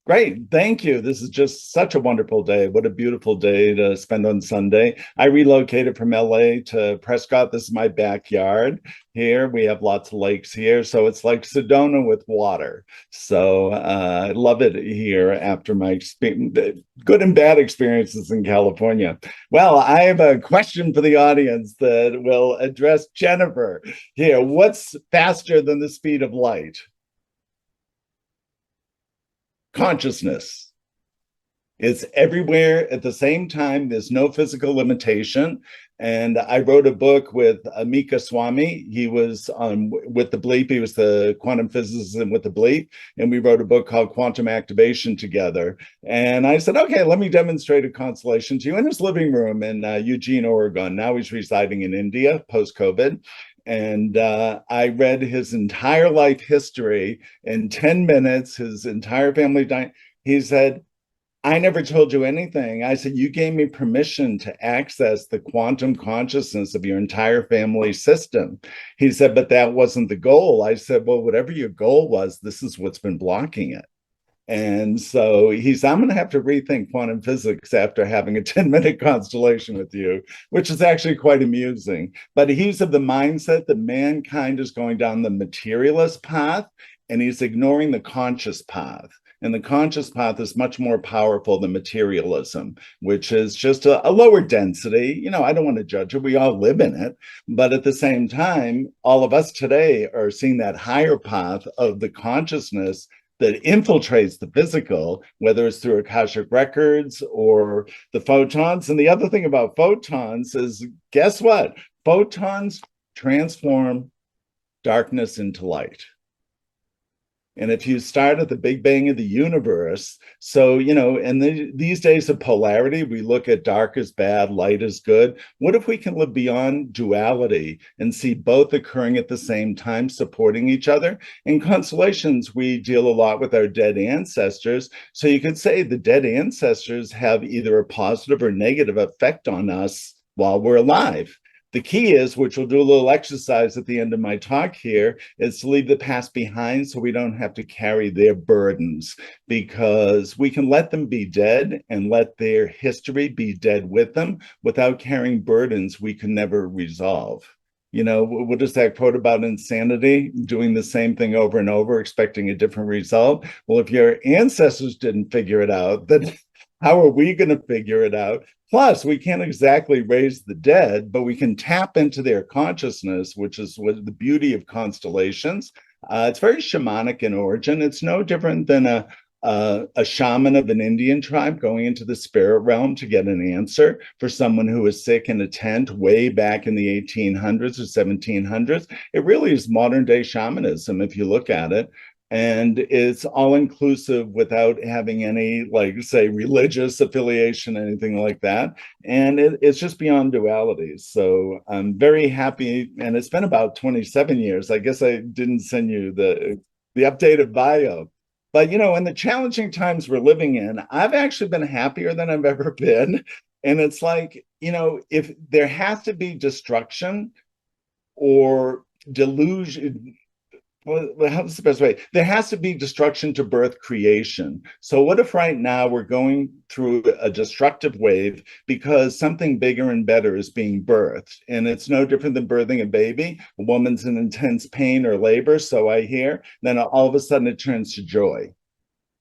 Great. Thank you. This is just such a wonderful day. What a beautiful day to spend on Sunday. I relocated from LA to Prescott. This is my backyard here. We have lots of lakes here. So it's like Sedona with water. So I love it here after my good and bad experiences in California. Well, I have a question for the audience that will address Jennifer here. What's faster than the speed of light? Consciousness. It's everywhere at the same time. There's no physical limitation. And I wrote a book with Amika Swami. He was with the Bleep. He was the quantum physicist with the Bleep. And we wrote a book called Quantum Activation together. And I said, okay, let me demonstrate a constellation to you in his living room in Eugene, Oregon. Now he's residing in India post-COVID. And I read his entire life history in 10 minutes, his entire family died. He said, I never told you anything. I said, you gave me permission to access the quantum consciousness of your entire family system. He said, but that wasn't the goal. I said, well, whatever your goal was, this is what's been blocking it. And so I'm going to have to rethink quantum physics after having a 10-minute constellation with you, which is actually quite amusing. But he's of the mindset that mankind is going down the materialist path, and he's ignoring the conscious path. And the conscious path is much more powerful than materialism, which is just a lower density. I don't want to judge it. We all live in it. But at the same time, all of us today are seeing that higher path of the consciousness that infiltrates the physical, whether it's through Akashic records or the photons. And the other thing about photons is, guess what? Photons transform darkness into light. And if you start at the Big Bang of the universe, so, in these days of polarity, we look at dark as bad, light as good. What if we can live beyond duality and see both occurring at the same time, supporting each other? In constellations, we deal a lot with our dead ancestors. So you could say the dead ancestors have either a positive or negative effect on us while we're alive. The key is, which we'll do a little exercise at the end of my talk here, is to leave the past behind so we don't have to carry their burdens, because we can let them be dead and let their history be dead with them without carrying burdens we can never resolve. What is that quote about insanity? Doing the same thing over and over, expecting a different result. Well, if your ancestors didn't figure it out, then how are we going to figure it out? Plus, we can't exactly raise the dead, but we can tap into their consciousness, which is what the beauty of constellations. It's very shamanic in origin. It's no different than a shaman of an Indian tribe going into the spirit realm to get an answer for someone who was sick in a tent way back in the 1800s or 1700s. It really is modern day shamanism if you look at it. And it's all inclusive without having any, say, religious affiliation, anything like that. And it's just beyond duality. So I'm very happy. And it's been about 27 years. I guess I didn't send you the updated bio. But, in the challenging times we're living in, I've actually been happier than I've ever been. And it's like, if there has to be destruction or delusion. Well, how's the best way? There has to be destruction to birth creation. So, what if right now we're going through a destructive wave because something bigger and better is being birthed? And it's no different than birthing a baby. A woman's in intense pain or labor, so I hear. Then all of a sudden it turns to joy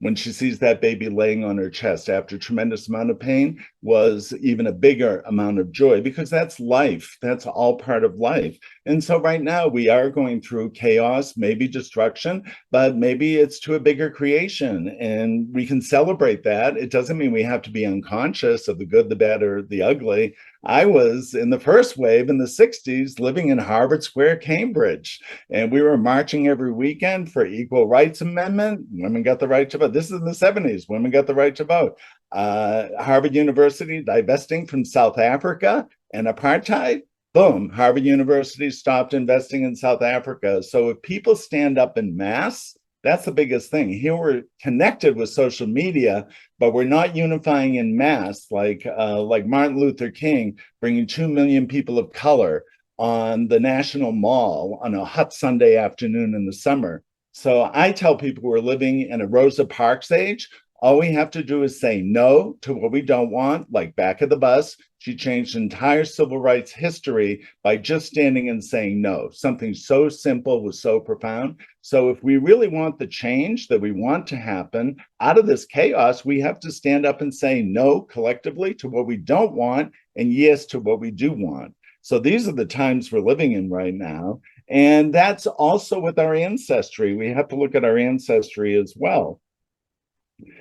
when she sees that baby laying on her chest after a tremendous amount of pain, was even a bigger amount of joy, because that's life. That's all part of life. And so right now we are going through chaos, maybe destruction, but maybe it's to a bigger creation, and we can celebrate that. It doesn't mean we have to be unconscious of the good, the bad, or the ugly. I was in the first wave in the 60s living in Harvard Square, Cambridge, and we were marching every weekend for equal rights amendment. Women got the right to vote. This is in the 70s. Women got the right to vote. Harvard University divesting from South Africa and apartheid. Boom, Harvard University stopped investing in South Africa. So if people stand up in mass, that's the biggest thing. Here we're connected with social media, but we're not unifying in mass, like Martin Luther King bringing 2 million people of color on the National Mall on a hot Sunday afternoon in the summer. So I tell people who are living in a Rosa Parks age, all we have to do is say no to what we don't want, like back of the bus. She changed entire civil rights history by just standing and saying no. Something so simple was so profound. So if we really want the change that we want to happen out of this chaos, we have to stand up and say no collectively to what we don't want and yes to what we do want. So these are the times we're living in right now. And that's also with our ancestry. We have to look at our ancestry as well.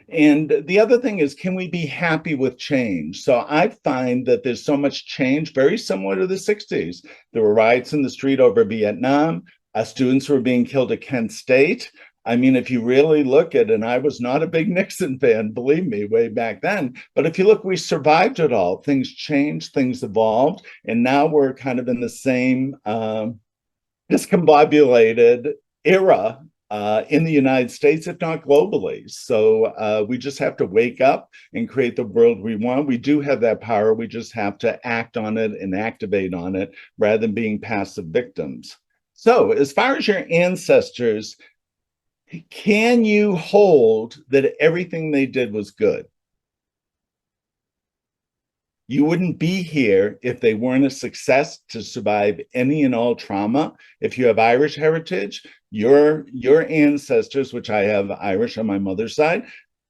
And the other thing is, can we be happy with change? So I find that there's so much change, very similar to the 60s. There were riots in the street over Vietnam. Students were being killed at Kent State. I mean, if you really look at it, and I was not a big Nixon fan, believe me, way back then. But if you look, we survived it all. Things changed, things evolved. And now we're kind of in the same discombobulated era in the United States, if not globally. So we just have to wake up and create the world we want. We do have that power. We just have to act on it and activate on it rather than being passive victims. So as far as your ancestors, can you hold that everything they did was good? You wouldn't be here if they weren't a success to survive any and all trauma. If you have Irish heritage, your ancestors, which I have Irish on my mother's side,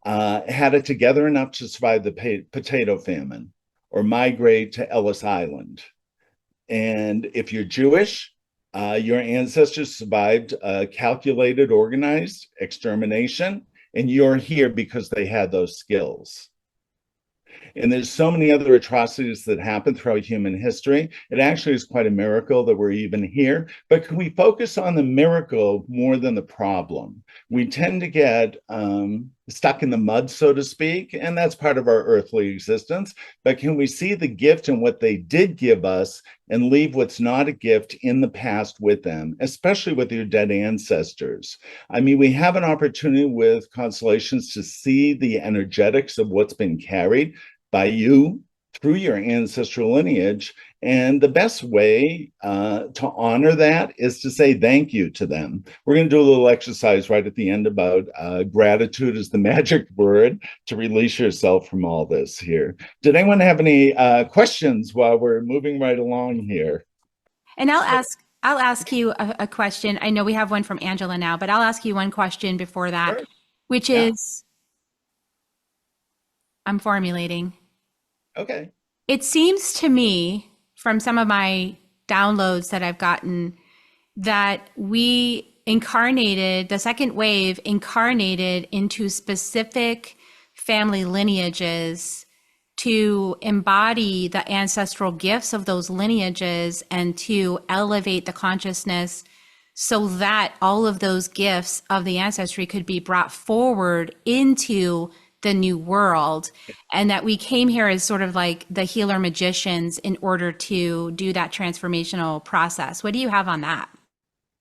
had it together enough to survive the potato famine or migrate to Ellis Island. And if you're Jewish, your ancestors survived calculated, organized extermination, and you're here because they had those skills. And there's so many other atrocities that happen throughout human history. It actually is quite a miracle that we're even here. But can we focus on the miracle more than the problem? We tend to get stuck in the mud, so to speak, and that's part of our earthly existence. But can we see the gift in what they did give us and leave what's not a gift in the past with them, especially with your dead ancestors? I mean, we have an opportunity with constellations to see the energetics of what's been carried by you through your ancestral lineage. And the best way to honor that is to say thank you to them. We're going to do a little exercise right at the end about gratitude is the magic word to release yourself from all this here. Did anyone have any questions while we're moving right along here? And I'll ask you a question. I know we have one from Angela now, but I'll ask you one question before that, Sure. which Yeah. is, I'm formulating. Okay. It seems to me from some of my downloads that I've gotten that we incarnated, the second wave incarnated into specific family lineages to embody the ancestral gifts of those lineages and to elevate the consciousness so that all of those gifts of the ancestry could be brought forward into the new world, and that we came here as sort of like the healer magicians in order to do that transformational process. What do you have on that?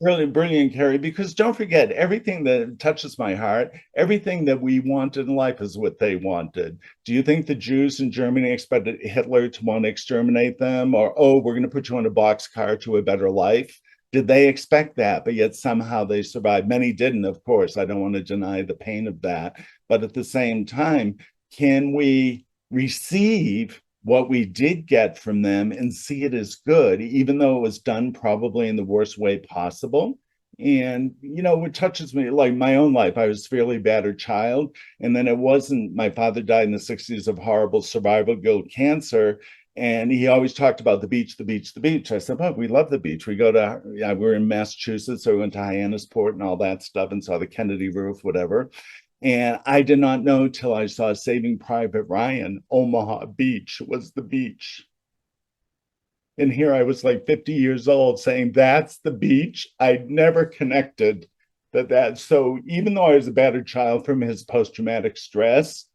Really brilliant, Carrie, because don't forget, everything that touches my heart, everything that we wanted in life is what they wanted. Do you think the Jews in Germany expected Hitler to want to exterminate them? Or, oh, we're going to put you on a boxcar to a better life? Did they expect that? But yet somehow they survived. Many didn't, of course. I don't want to deny the pain of that. But at the same time, can we receive what we did get from them and see it as good, even though it was done probably in the worst way possible? And, what touches me, like my own life, I was a severely battered child. And then it wasn't, my father died in the 60s of horrible survival guilt cancer. And he always talked about the beach, the beach, the beach. I said, "Oh, we love the beach. We we're in Massachusetts, so we went to Hyannisport and all that stuff and saw the Kennedy roof, whatever." And I did not know till I saw Saving Private Ryan, Omaha Beach was the beach. And here I was like 50 years old saying, that's the beach. I'd never connected that. So even though I was a battered child from his post-traumatic stress,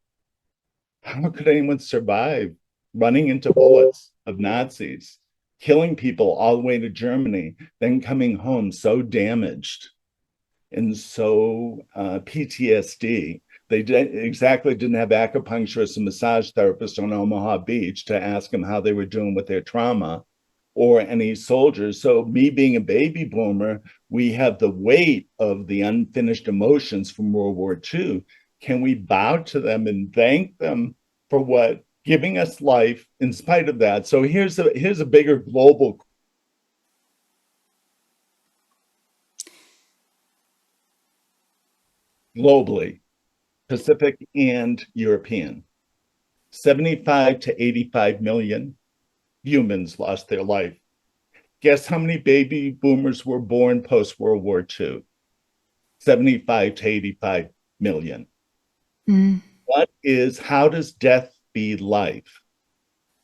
how could anyone survive running into bullets of Nazis, killing people all the way to Germany, then coming home so damaged and so PTSD? They didn't have acupuncturists and massage therapists on Omaha Beach to ask them how they were doing with their trauma, or any soldiers. So me being a baby boomer, we have the weight of the unfinished emotions from World War II. Can we bow to them and thank them for what giving us life in spite of that? So here's a bigger global. Globally, Pacific and European, 75 to 85 million humans lost their life. Guess how many baby boomers were born post-World War II? 75 to 85 million. Mm. How does death be life?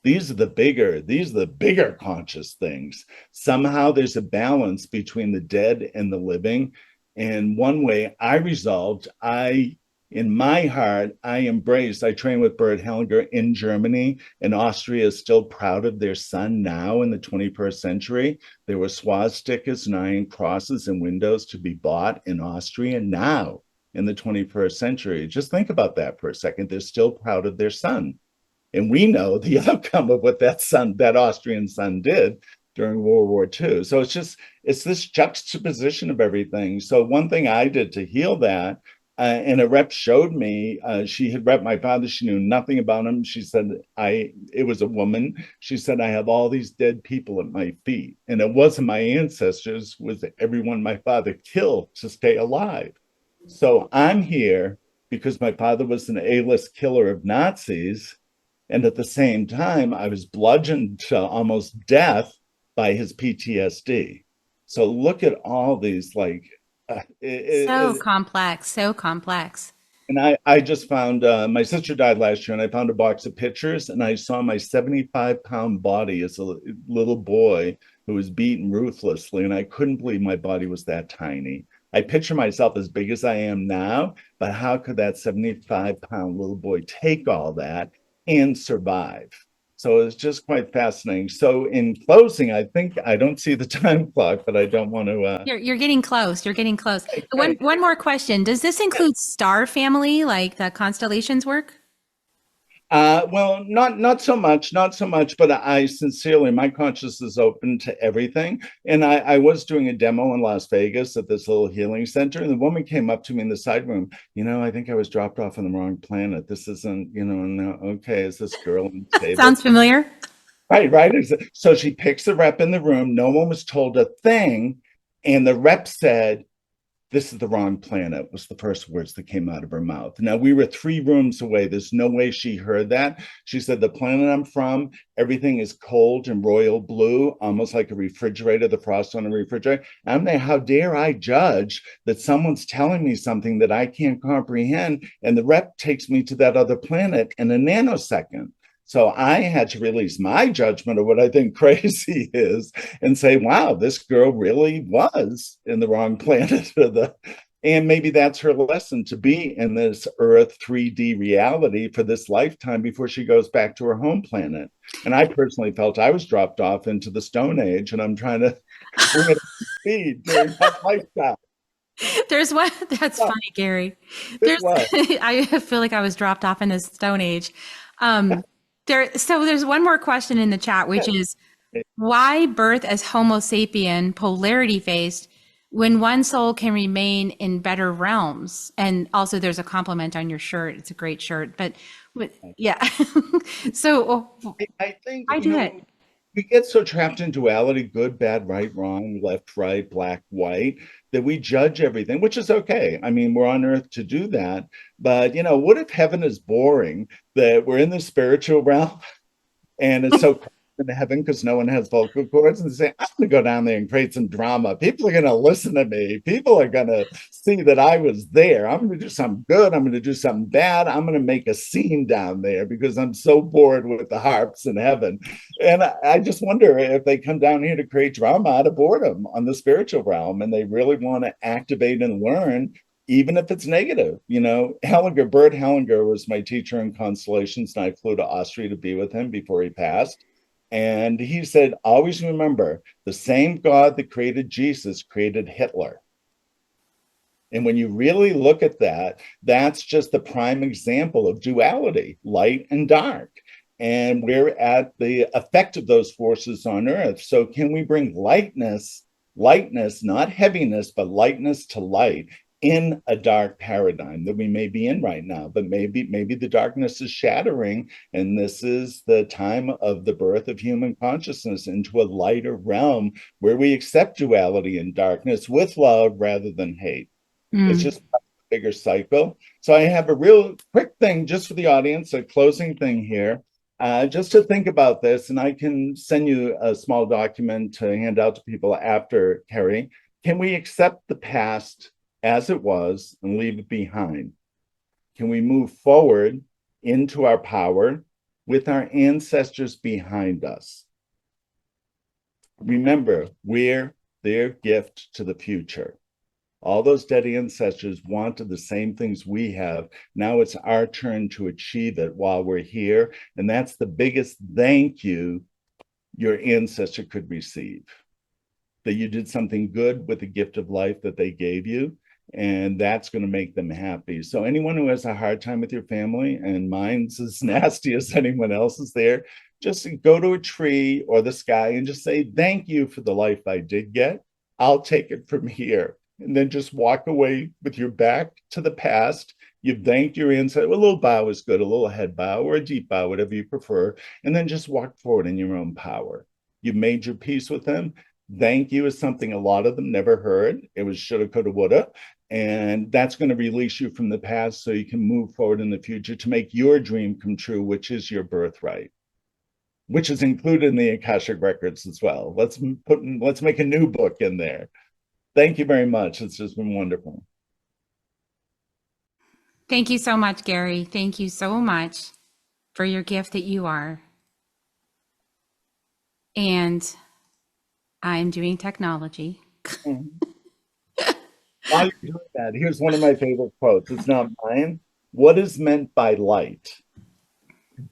These are the bigger conscious things. Somehow there's a balance between the dead and the living. And one way I resolved, in my heart, I trained with Bert Hellinger in Germany, and Austria is still proud of their son now in the 21st century. There were swastikas and iron crosses and windows to be bought in Austria now in the 21st century. Just think about that for a second. They're still proud of their son. And we know the outcome of what that Austrian son did during World War II. So it's this juxtaposition of everything. So one thing I did to heal that, and a rep showed me, she had repped my father. She knew nothing about him. She said, it was a woman. She said, I have all these dead people at my feet. And it wasn't my ancestors, it was everyone my father killed to stay alive. So I'm here because my father was an A-list killer of Nazis. And at the same time, I was bludgeoned to almost death by his PTSD. So look at all these, like, complex, so complex. And I just found, my sister died last year, and I found a box of pictures, and I saw my 75-pound body as a little boy who was beaten ruthlessly, and I couldn't believe my body was that tiny. I picture myself as big as I am now, but how could that 75-pound little boy take all that and survive? So it's just quite fascinating. So in closing, I think I don't see the time clock, but I don't want to. You're getting close. You're getting close. One more question. Does this include star family, like the constellations work? Well, not so much, but I sincerely, my consciousness is open to everything. And I was doing a demo in Las Vegas at this little healing center, and the woman came up to me in the side room, I think I was dropped off on the wrong planet. This isn't, no, okay, is this girl unstable? Sounds familiar. Right. So she picks the rep in the room. No one was told a thing. And the rep said, "This is the wrong planet," was the first words that came out of her mouth. Now, we were 3 rooms away. There's no way she heard that. She said, "The planet I'm from, everything is cold and royal blue, almost like a refrigerator, the frost on a refrigerator." I'm there, how dare I judge that someone's telling me something that I can't comprehend? And the rep takes me to that other planet in a nanosecond. So I had to release my judgment of what I think crazy is and say, wow, this girl really was in the wrong planet. And maybe that's her lesson, to be in this Earth 3D reality for this lifetime before she goes back to her home planet. And I personally felt I was dropped off into the Stone Age, and I'm trying to bring it to speed during that lifetime. There's one that's funny, Gary. I feel like I was dropped off in the Stone Age. So there's one more question in the chat, which is, why birth as Homo sapien, polarity faced, when one soul can remain in better realms? And also, there's a compliment on your shirt. It's a great shirt. But yeah. So I think, I do it. we get so trapped in duality, good, bad, right, wrong, left, right, black, white, that we judge everything, which is okay. I mean, we're on earth to do that. But, what if heaven is boring, that we're in the spiritual realm and it's so crowded in heaven because no one has vocal cords, and say, I'm going to go down there and create some drama. People are going to listen to me. People are going to see that I was there. I'm going to do something good. I'm going to do something bad. I'm going to make a scene down there because I'm so bored with the harps in heaven. And I just wonder if they come down here to create drama out of boredom on the spiritual realm and they really want to activate and learn, even if it's negative. Bert Hellinger was my teacher in constellations, and I flew to Austria to be with him before he passed. And he said, always remember, the same God that created Jesus created Hitler. And when you really look at that, that's just the prime example of duality, light and dark. And we're at the effect of those forces on earth. So can we bring lightness, not heaviness, but lightness to light in a dark paradigm that we may be in right now? But maybe the darkness is shattering, and this is the time of the birth of human consciousness into a lighter realm where we accept duality and darkness with love rather than hate. It's just a bigger cycle. So I have a real quick thing just for the audience, a closing thing here, just to think about this. And I can send you a small document to hand out to people after, Carrie. Can we accept the past as it was and leave it behind? Can we move forward into our power with our ancestors behind us? Remember, we're their gift to the future. All those dead ancestors wanted the same things we have. Now it's our turn to achieve it while we're here. And that's the biggest thank you your ancestor could receive. That you did something good with the gift of life that they gave you. And that's going to make them happy. So anyone who has a hard time with your family, and mine's as nasty as anyone else's there, just go to a tree or the sky and just say, thank you for the life I did get. I'll take it from here. And then just walk away with your back to the past. You've thanked your ancestors. A little bow is good, a little head bow or a deep bow, whatever you prefer. And then just walk forward in your own power. You've made your peace with them. Thank you is something a lot of them never heard. It was shoulda, coulda, woulda. And that's going to release you from the past so you can move forward in the future to make your dream come true, which is your birthright, which is included in the Akashic Records as well. Let's make a new book in there. Thank you very much. It's just been wonderful. Thank you so much, Gary. Thank you so much for your gift that you are. And I'm doing technology. While you're doing that, here's one of my favorite quotes. It's not mine. What is meant by light?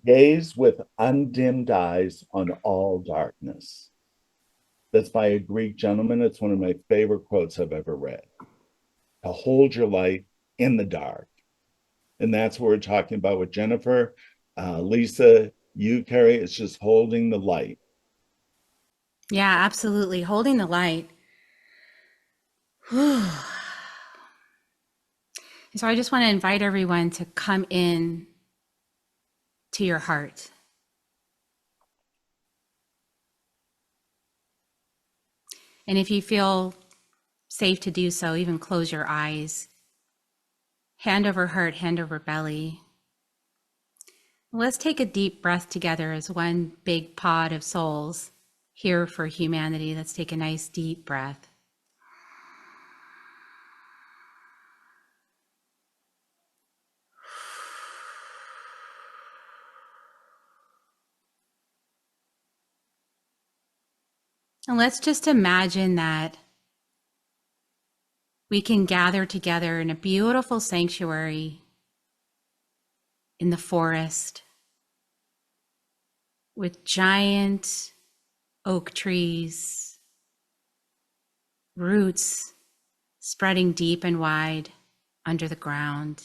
Gaze with undimmed eyes on all darkness. That's by a Greek gentleman. It's one of my favorite quotes I've ever read. To hold your light in the dark. And that's what we're talking about with Jennifer, Lisa, you, Carrie. It's just holding the light. Yeah, absolutely. Holding the light. So I just want to invite everyone to come in to your heart. And if you feel safe to do so, even close your eyes. Hand over heart, hand over belly. Let's take a deep breath together as one big pod of souls here for humanity. Let's take a nice deep breath. And let's just imagine that we can gather together in a beautiful sanctuary in the forest with giant oak trees, roots spreading deep and wide under the ground,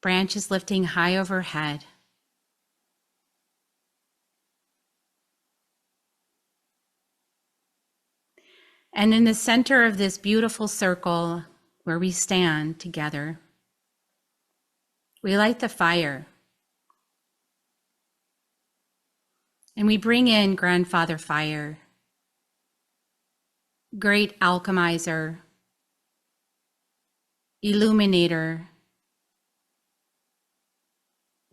branches lifting high overhead. And in the center of this beautiful circle where we stand together, we light the fire. And we bring in Grandfather Fire, great alchemizer, illuminator.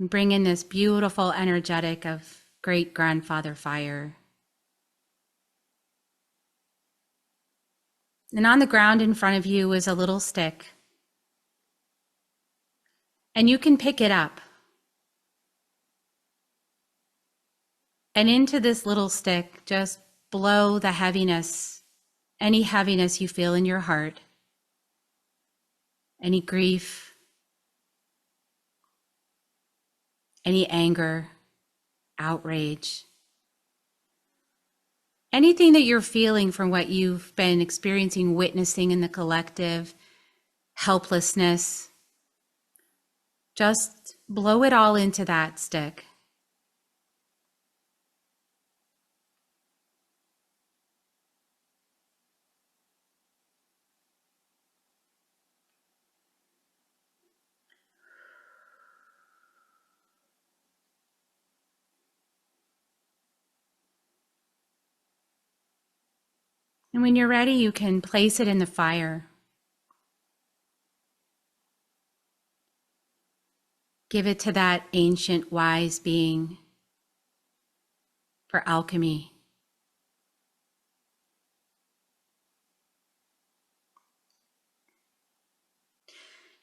We bring in this beautiful energetic of great Grandfather Fire. And on the ground in front of you is a little stick. And you can pick it up. And into this little stick, just blow the heaviness, any heaviness you feel in your heart, any grief, any anger, outrage, anything that you're feeling from what you've been experiencing, witnessing in the collective, helplessness, just blow it all into that stick. And when you're ready, you can place it in the fire. Give it to that ancient wise being for alchemy.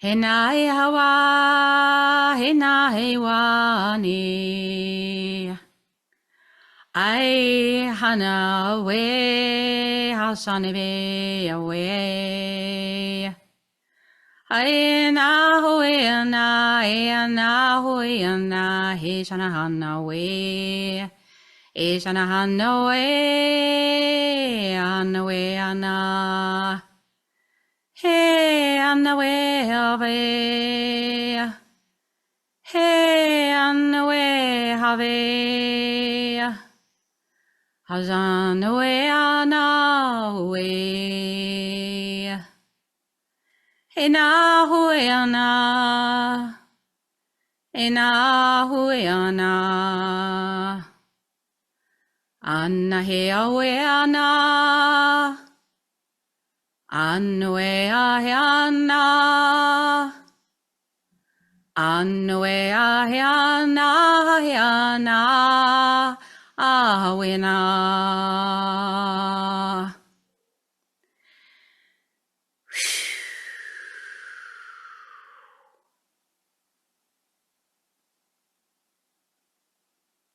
Henai hawa, henai wani. Ai hana we, hasane be away. Ai na hoe na hoe he shana hana we. E shana hana we, ana. Hey, Anna way have Hey, Anna way have Hazan way Anna way. Hey, na hui Anna. Hey, na hui Anna. Anna he away Anna. Anwe ahyana, Anwe ahyana, ahyana, ahwina.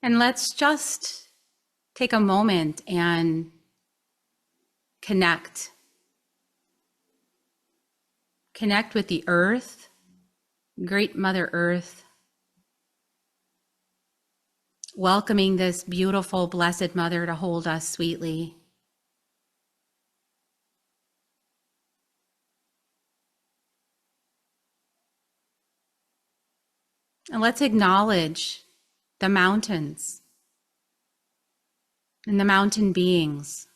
And let's just take a moment and connect. Connect with the earth, great Mother Earth, welcoming this beautiful, blessed Mother to hold us sweetly. And let's acknowledge the mountains and the mountain beings.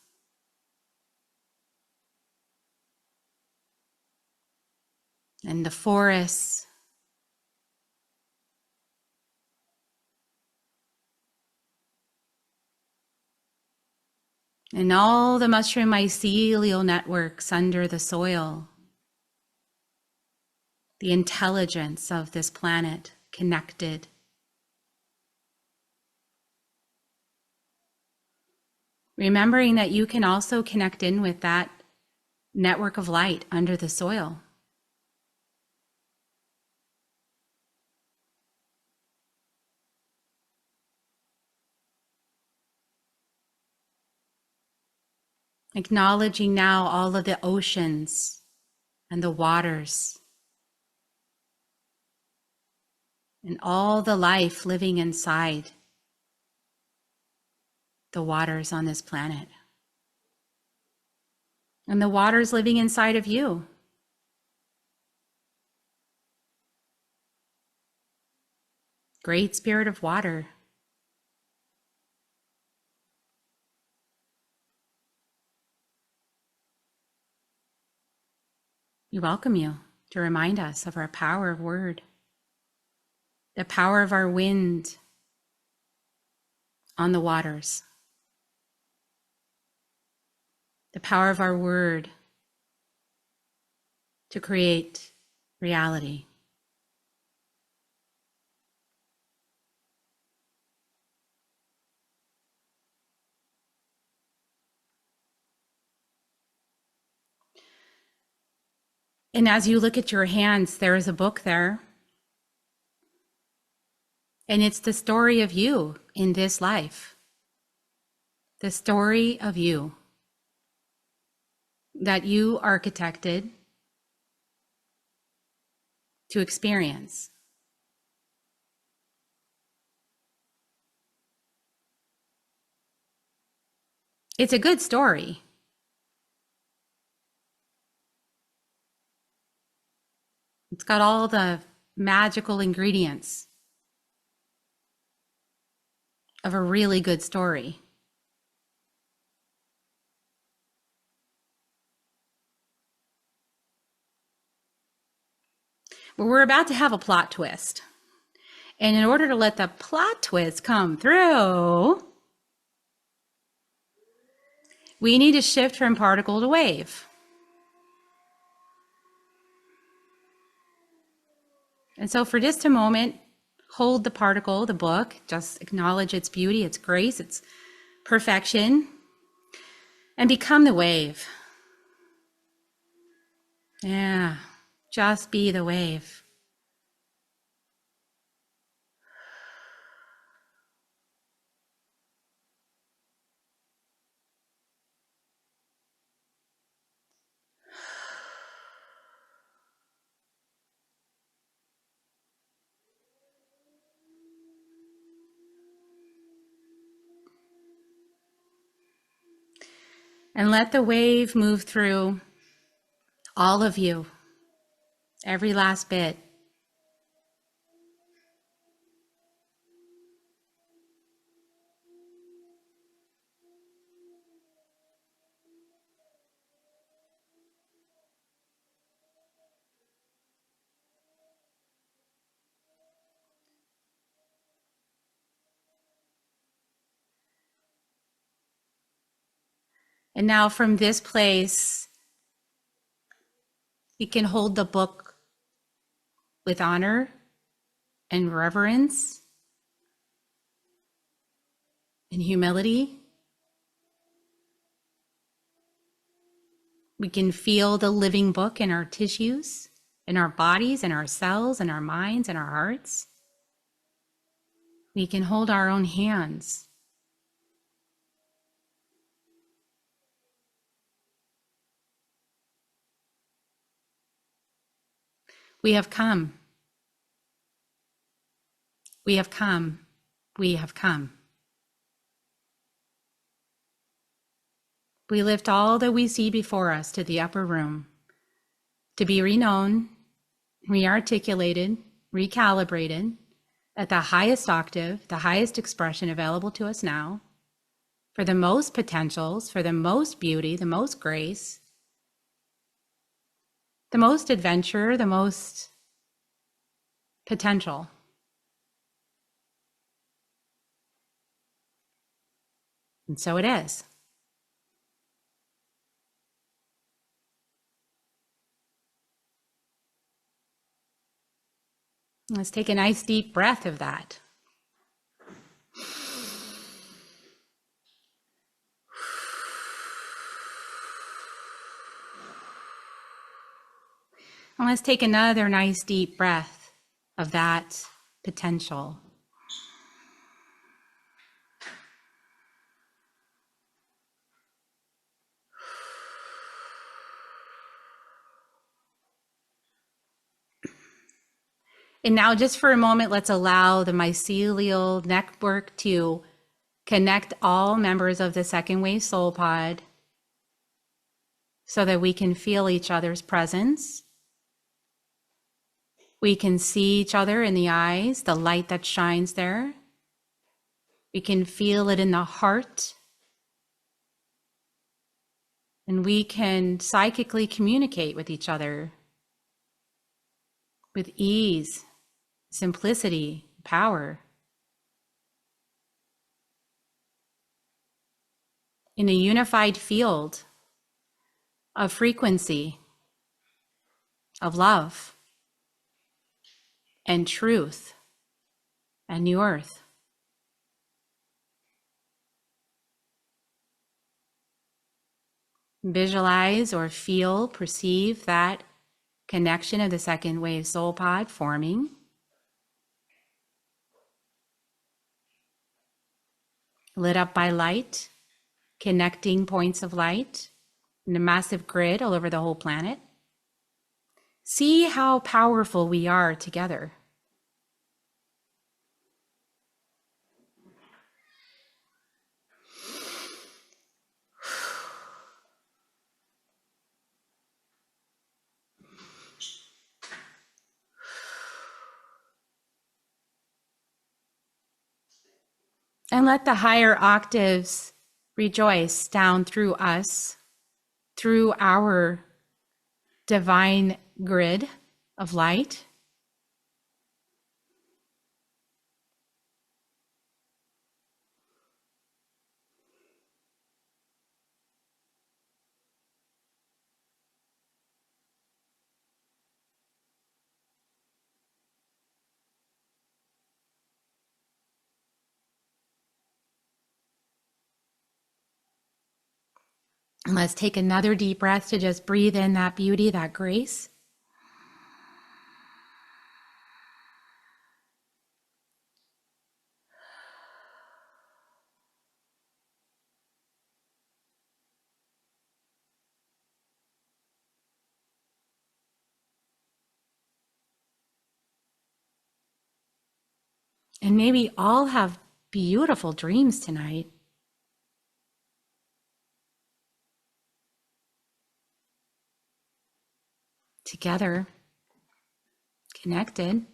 And the forests, and all the mushroom mycelial networks under the soil, the intelligence of this planet connected. Remembering that you can also connect in with that network of light under the soil. Acknowledging now all of the oceans and the waters and all the life living inside the waters on this planet. And the waters living inside of you. Great Spirit of water. We welcome you to remind us of our power of word, the power of our wind on the waters, the power of our word to create reality. And as you look at your hands, there is a book there. And it's the story of you in this life. The story of you that you architected to experience. It's a good story. It's got all the magical ingredients of a really good story. But we're about to have a plot twist. And in order to let the plot twist come through, we need to shift from particle to wave. And so for just a moment, hold the particle, the book, just acknowledge its beauty, its grace, its perfection, and become the wave. Yeah, just be the wave. And let the wave move through all of you, every last bit. And now from this place, we can hold the book with honor and reverence and humility. We can feel the living book in our tissues, in our bodies, in our cells, in our minds, in our hearts. We can hold our own hands. We have come. We have come. We have come. We lift all that we see before us to the upper room, to be reknown, rearticulated, recalibrated at the highest octave, the highest expression available to us now, for the most potentials, for the most beauty, the most grace, the most adventure, the most potential. And so it is. Let's take a nice deep breath of that. And let's take another nice deep breath of that potential. And now just for a moment, let's allow the mycelial network to connect all members of the second wave soul pod so that we can feel each other's presence. We can see each other in the eyes, the light that shines there. We can feel it in the heart. And we can psychically communicate with each other with ease, simplicity, power, in a unified field of frequency, of love and truth and new earth. Visualize or feel, perceive that connection of the second wave soul pod forming. Lit up by light, connecting points of light in a massive grid all over the whole planet. See how powerful we are together. And let the higher octaves rejoice down through us, through our divine grid of light. And let's take another deep breath to just breathe in that beauty, that grace. And may we all have beautiful dreams tonight. Together, connected.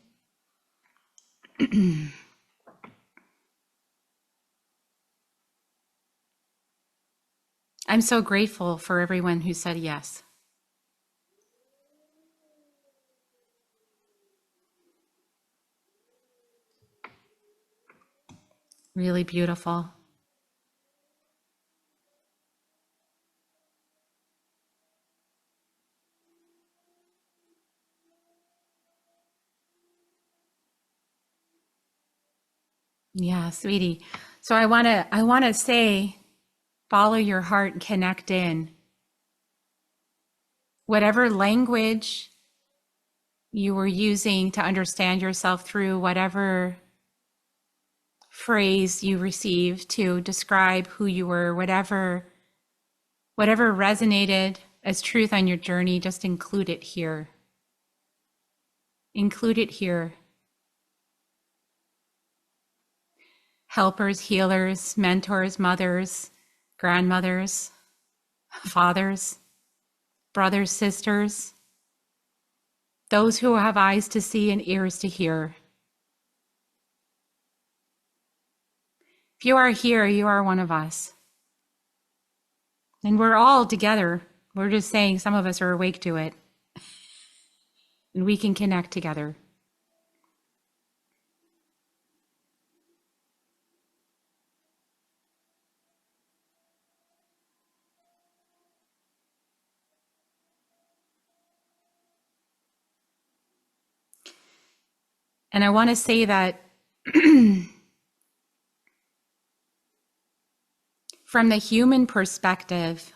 I'm so grateful for everyone who said yes. Really beautiful. Yeah, sweetie. So I want to say, follow your heart and connect in. Whatever language you were using to understand yourself through, whatever phrase you received to describe who you were, whatever resonated as truth on your journey, just include it here. Include it here. Helpers, healers, mentors, mothers, grandmothers, fathers, brothers, sisters, those who have eyes to see and ears to hear. If you are here, you are one of us. And we're all together. We're just saying some of us are awake to it. And we can connect together. And I want to say that from the human perspective,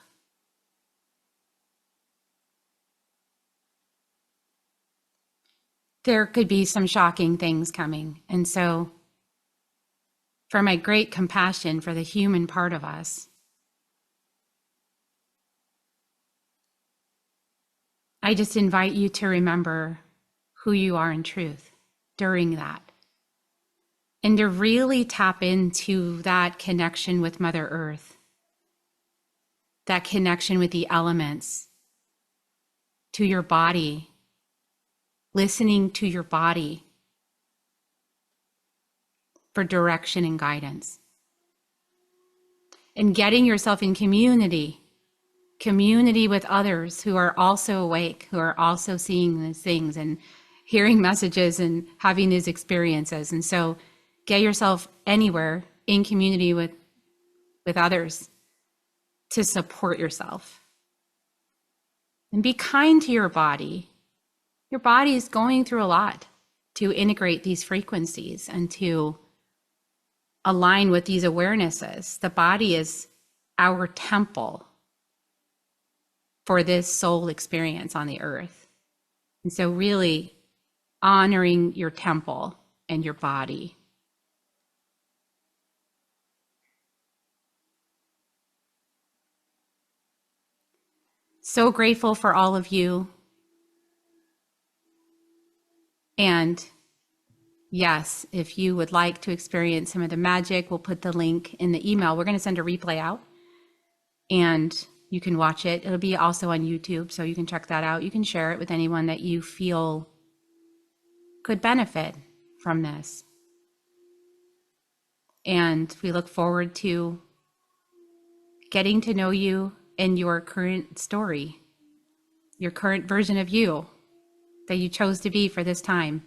there could be some shocking things coming. And so, for my great compassion for the human part of us, I just invite you to remember who you are in truth during that. And to really tap into that connection with Mother Earth, that connection with the elements, to your body, listening to your body for direction and guidance. And getting yourself in community with others who are also awake, who are also seeing these things and hearing messages and having these experiences. And so get yourself anywhere in community with others to support yourself. And be kind to your body. Your body is going through a lot to integrate these frequencies and to align with these awarenesses. The body is our temple for this soul experience on the earth. And so really honoring your temple and your body. So grateful for all of you. And yes, if you would like to experience some of the magic, we'll put the link in the email. We're going to send a replay out and you can watch it. It'll be also on YouTube, so you can check that out. You can share it with anyone that you feel could benefit from this. And we look forward to getting to know you in your current story, your current version of you that you chose to be for this time.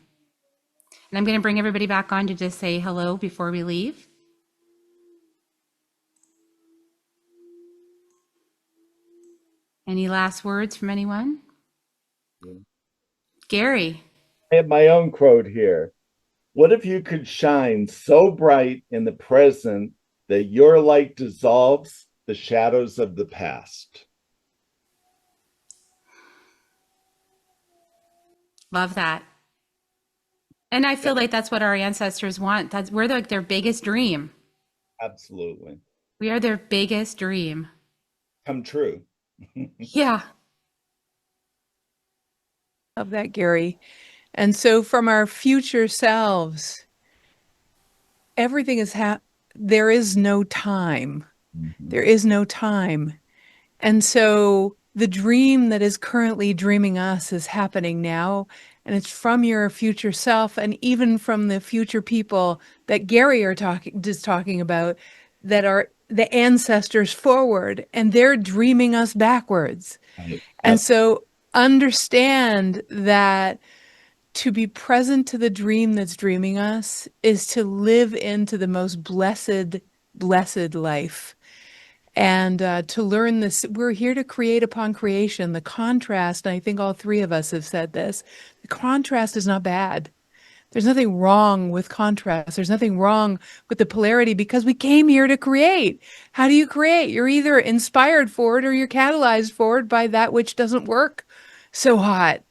And I'm going to bring everybody back on to just say hello before we leave. Any last words from anyone? Gary. I have my own quote here. What if you could shine so bright in the present that your light dissolves the shadows of the past? Love that. And I feel like that's what our ancestors want. We're like their biggest dream. Absolutely. We are their biggest dream. Come true. Yeah. Love that, Gary. And so from our future selves, everything is there is no time. There is no time. And so the dream that is currently dreaming us is happening now. And it's from your future self and even from the future people that Gary is talking about that are the ancestors forward, and they're dreaming us backwards. Right. And so understand that to be present to the dream that's dreaming us is to live into the most blessed life. And to learn this, we're here to create upon creation. The contrast, and I think all three of us have said this, the contrast is not bad. There's nothing wrong with contrast. There's nothing wrong with the polarity because we came here to create. How do you create? You're either inspired forward or you're catalyzed forward by that which doesn't work so hot.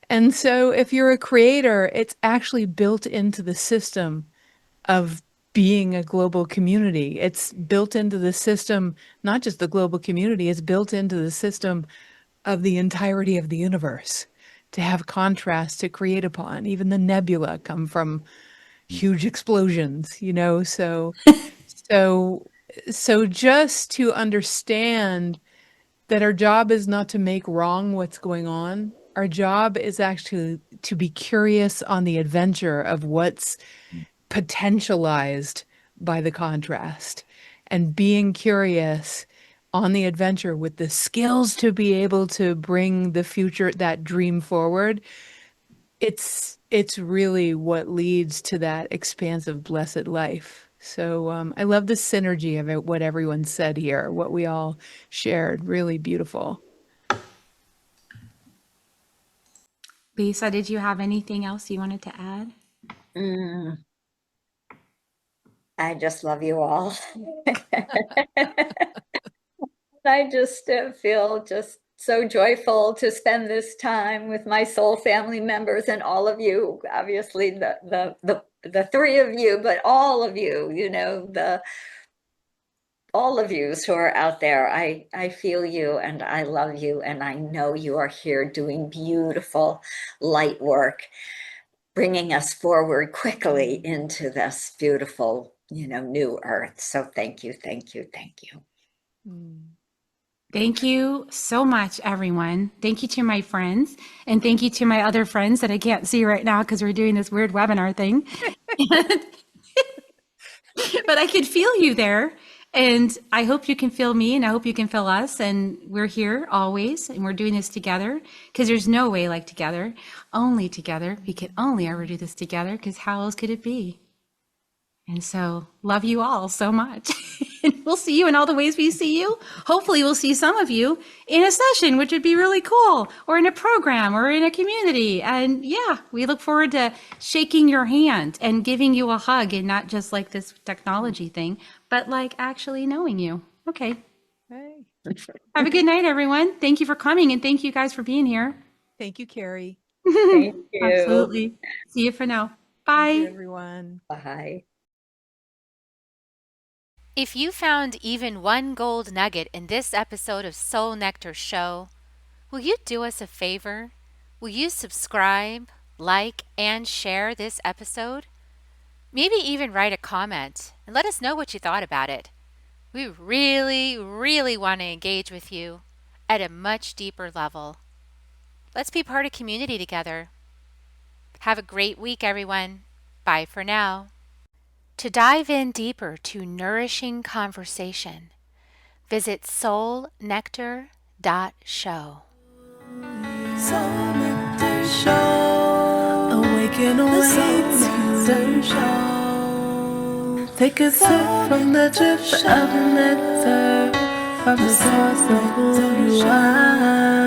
And so if you're a creator, it's actually built into the system of being a global community. It's built into the system, not just the global community, it's built into the system of the entirety of the universe to have contrast to create upon. Even the nebula come from huge explosions, you know, so just to understand that our job is not to make wrong what's going on. Our job is actually to be curious on the adventure of what's potentialized by the contrast, and being curious on the adventure with the skills to be able to bring the future, that dream forward. It's really what leads to that expansive, blessed life. So I love the synergy of it, what everyone said here, what we all shared. Really beautiful. Lisa, did you have anything else you wanted to add? I just love you all. I just feel just so joyful to spend this time with my soul family members and all of you, obviously the three of you, but all of you, you know, all of you who are out there. I feel you and I love you, and I know you are here doing beautiful light work, bringing us forward quickly into this beautiful, you know, new earth. So thank you, thank you, thank you. Thank you so much, everyone. Thank you to my friends, and thank you to my other friends that I can't see right now because we're doing this weird webinar thing. But I could feel you there. And I hope you can feel me and I hope you can feel us. And we're here always. And we're doing this together because there's no way like together, only together. We could only ever do this together because how else could it be? And so love you all so much. And we'll see you in all the ways we see you. Hopefully we'll see some of you in a session, which would be really cool, or in a program or in a community. And yeah, we look forward to shaking your hand and giving you a hug, and not just like this technology thing, but like actually knowing you. Okay. Hey. Have a good night, everyone. Thank you for coming, and thank you guys for being here. Thank you, Carrie. Thank you. Absolutely. See you for now. Thank you, Bye. everyone. Bye. If you found even one gold nugget in this episode of Soul Nectar Show, will you do us a favor? Will you subscribe, like, and share this episode? Maybe even write a comment and let us know what you thought about it. We really, really want to engage with you at a much deeper level. Let's be part of community together. Have a great week, everyone. Bye for now. To dive in deeper to nourishing conversation, visit soulnectar.show. Soul Nectar Show. Awaken away to show. Take a sip from the drip of nectar from the source of who you are.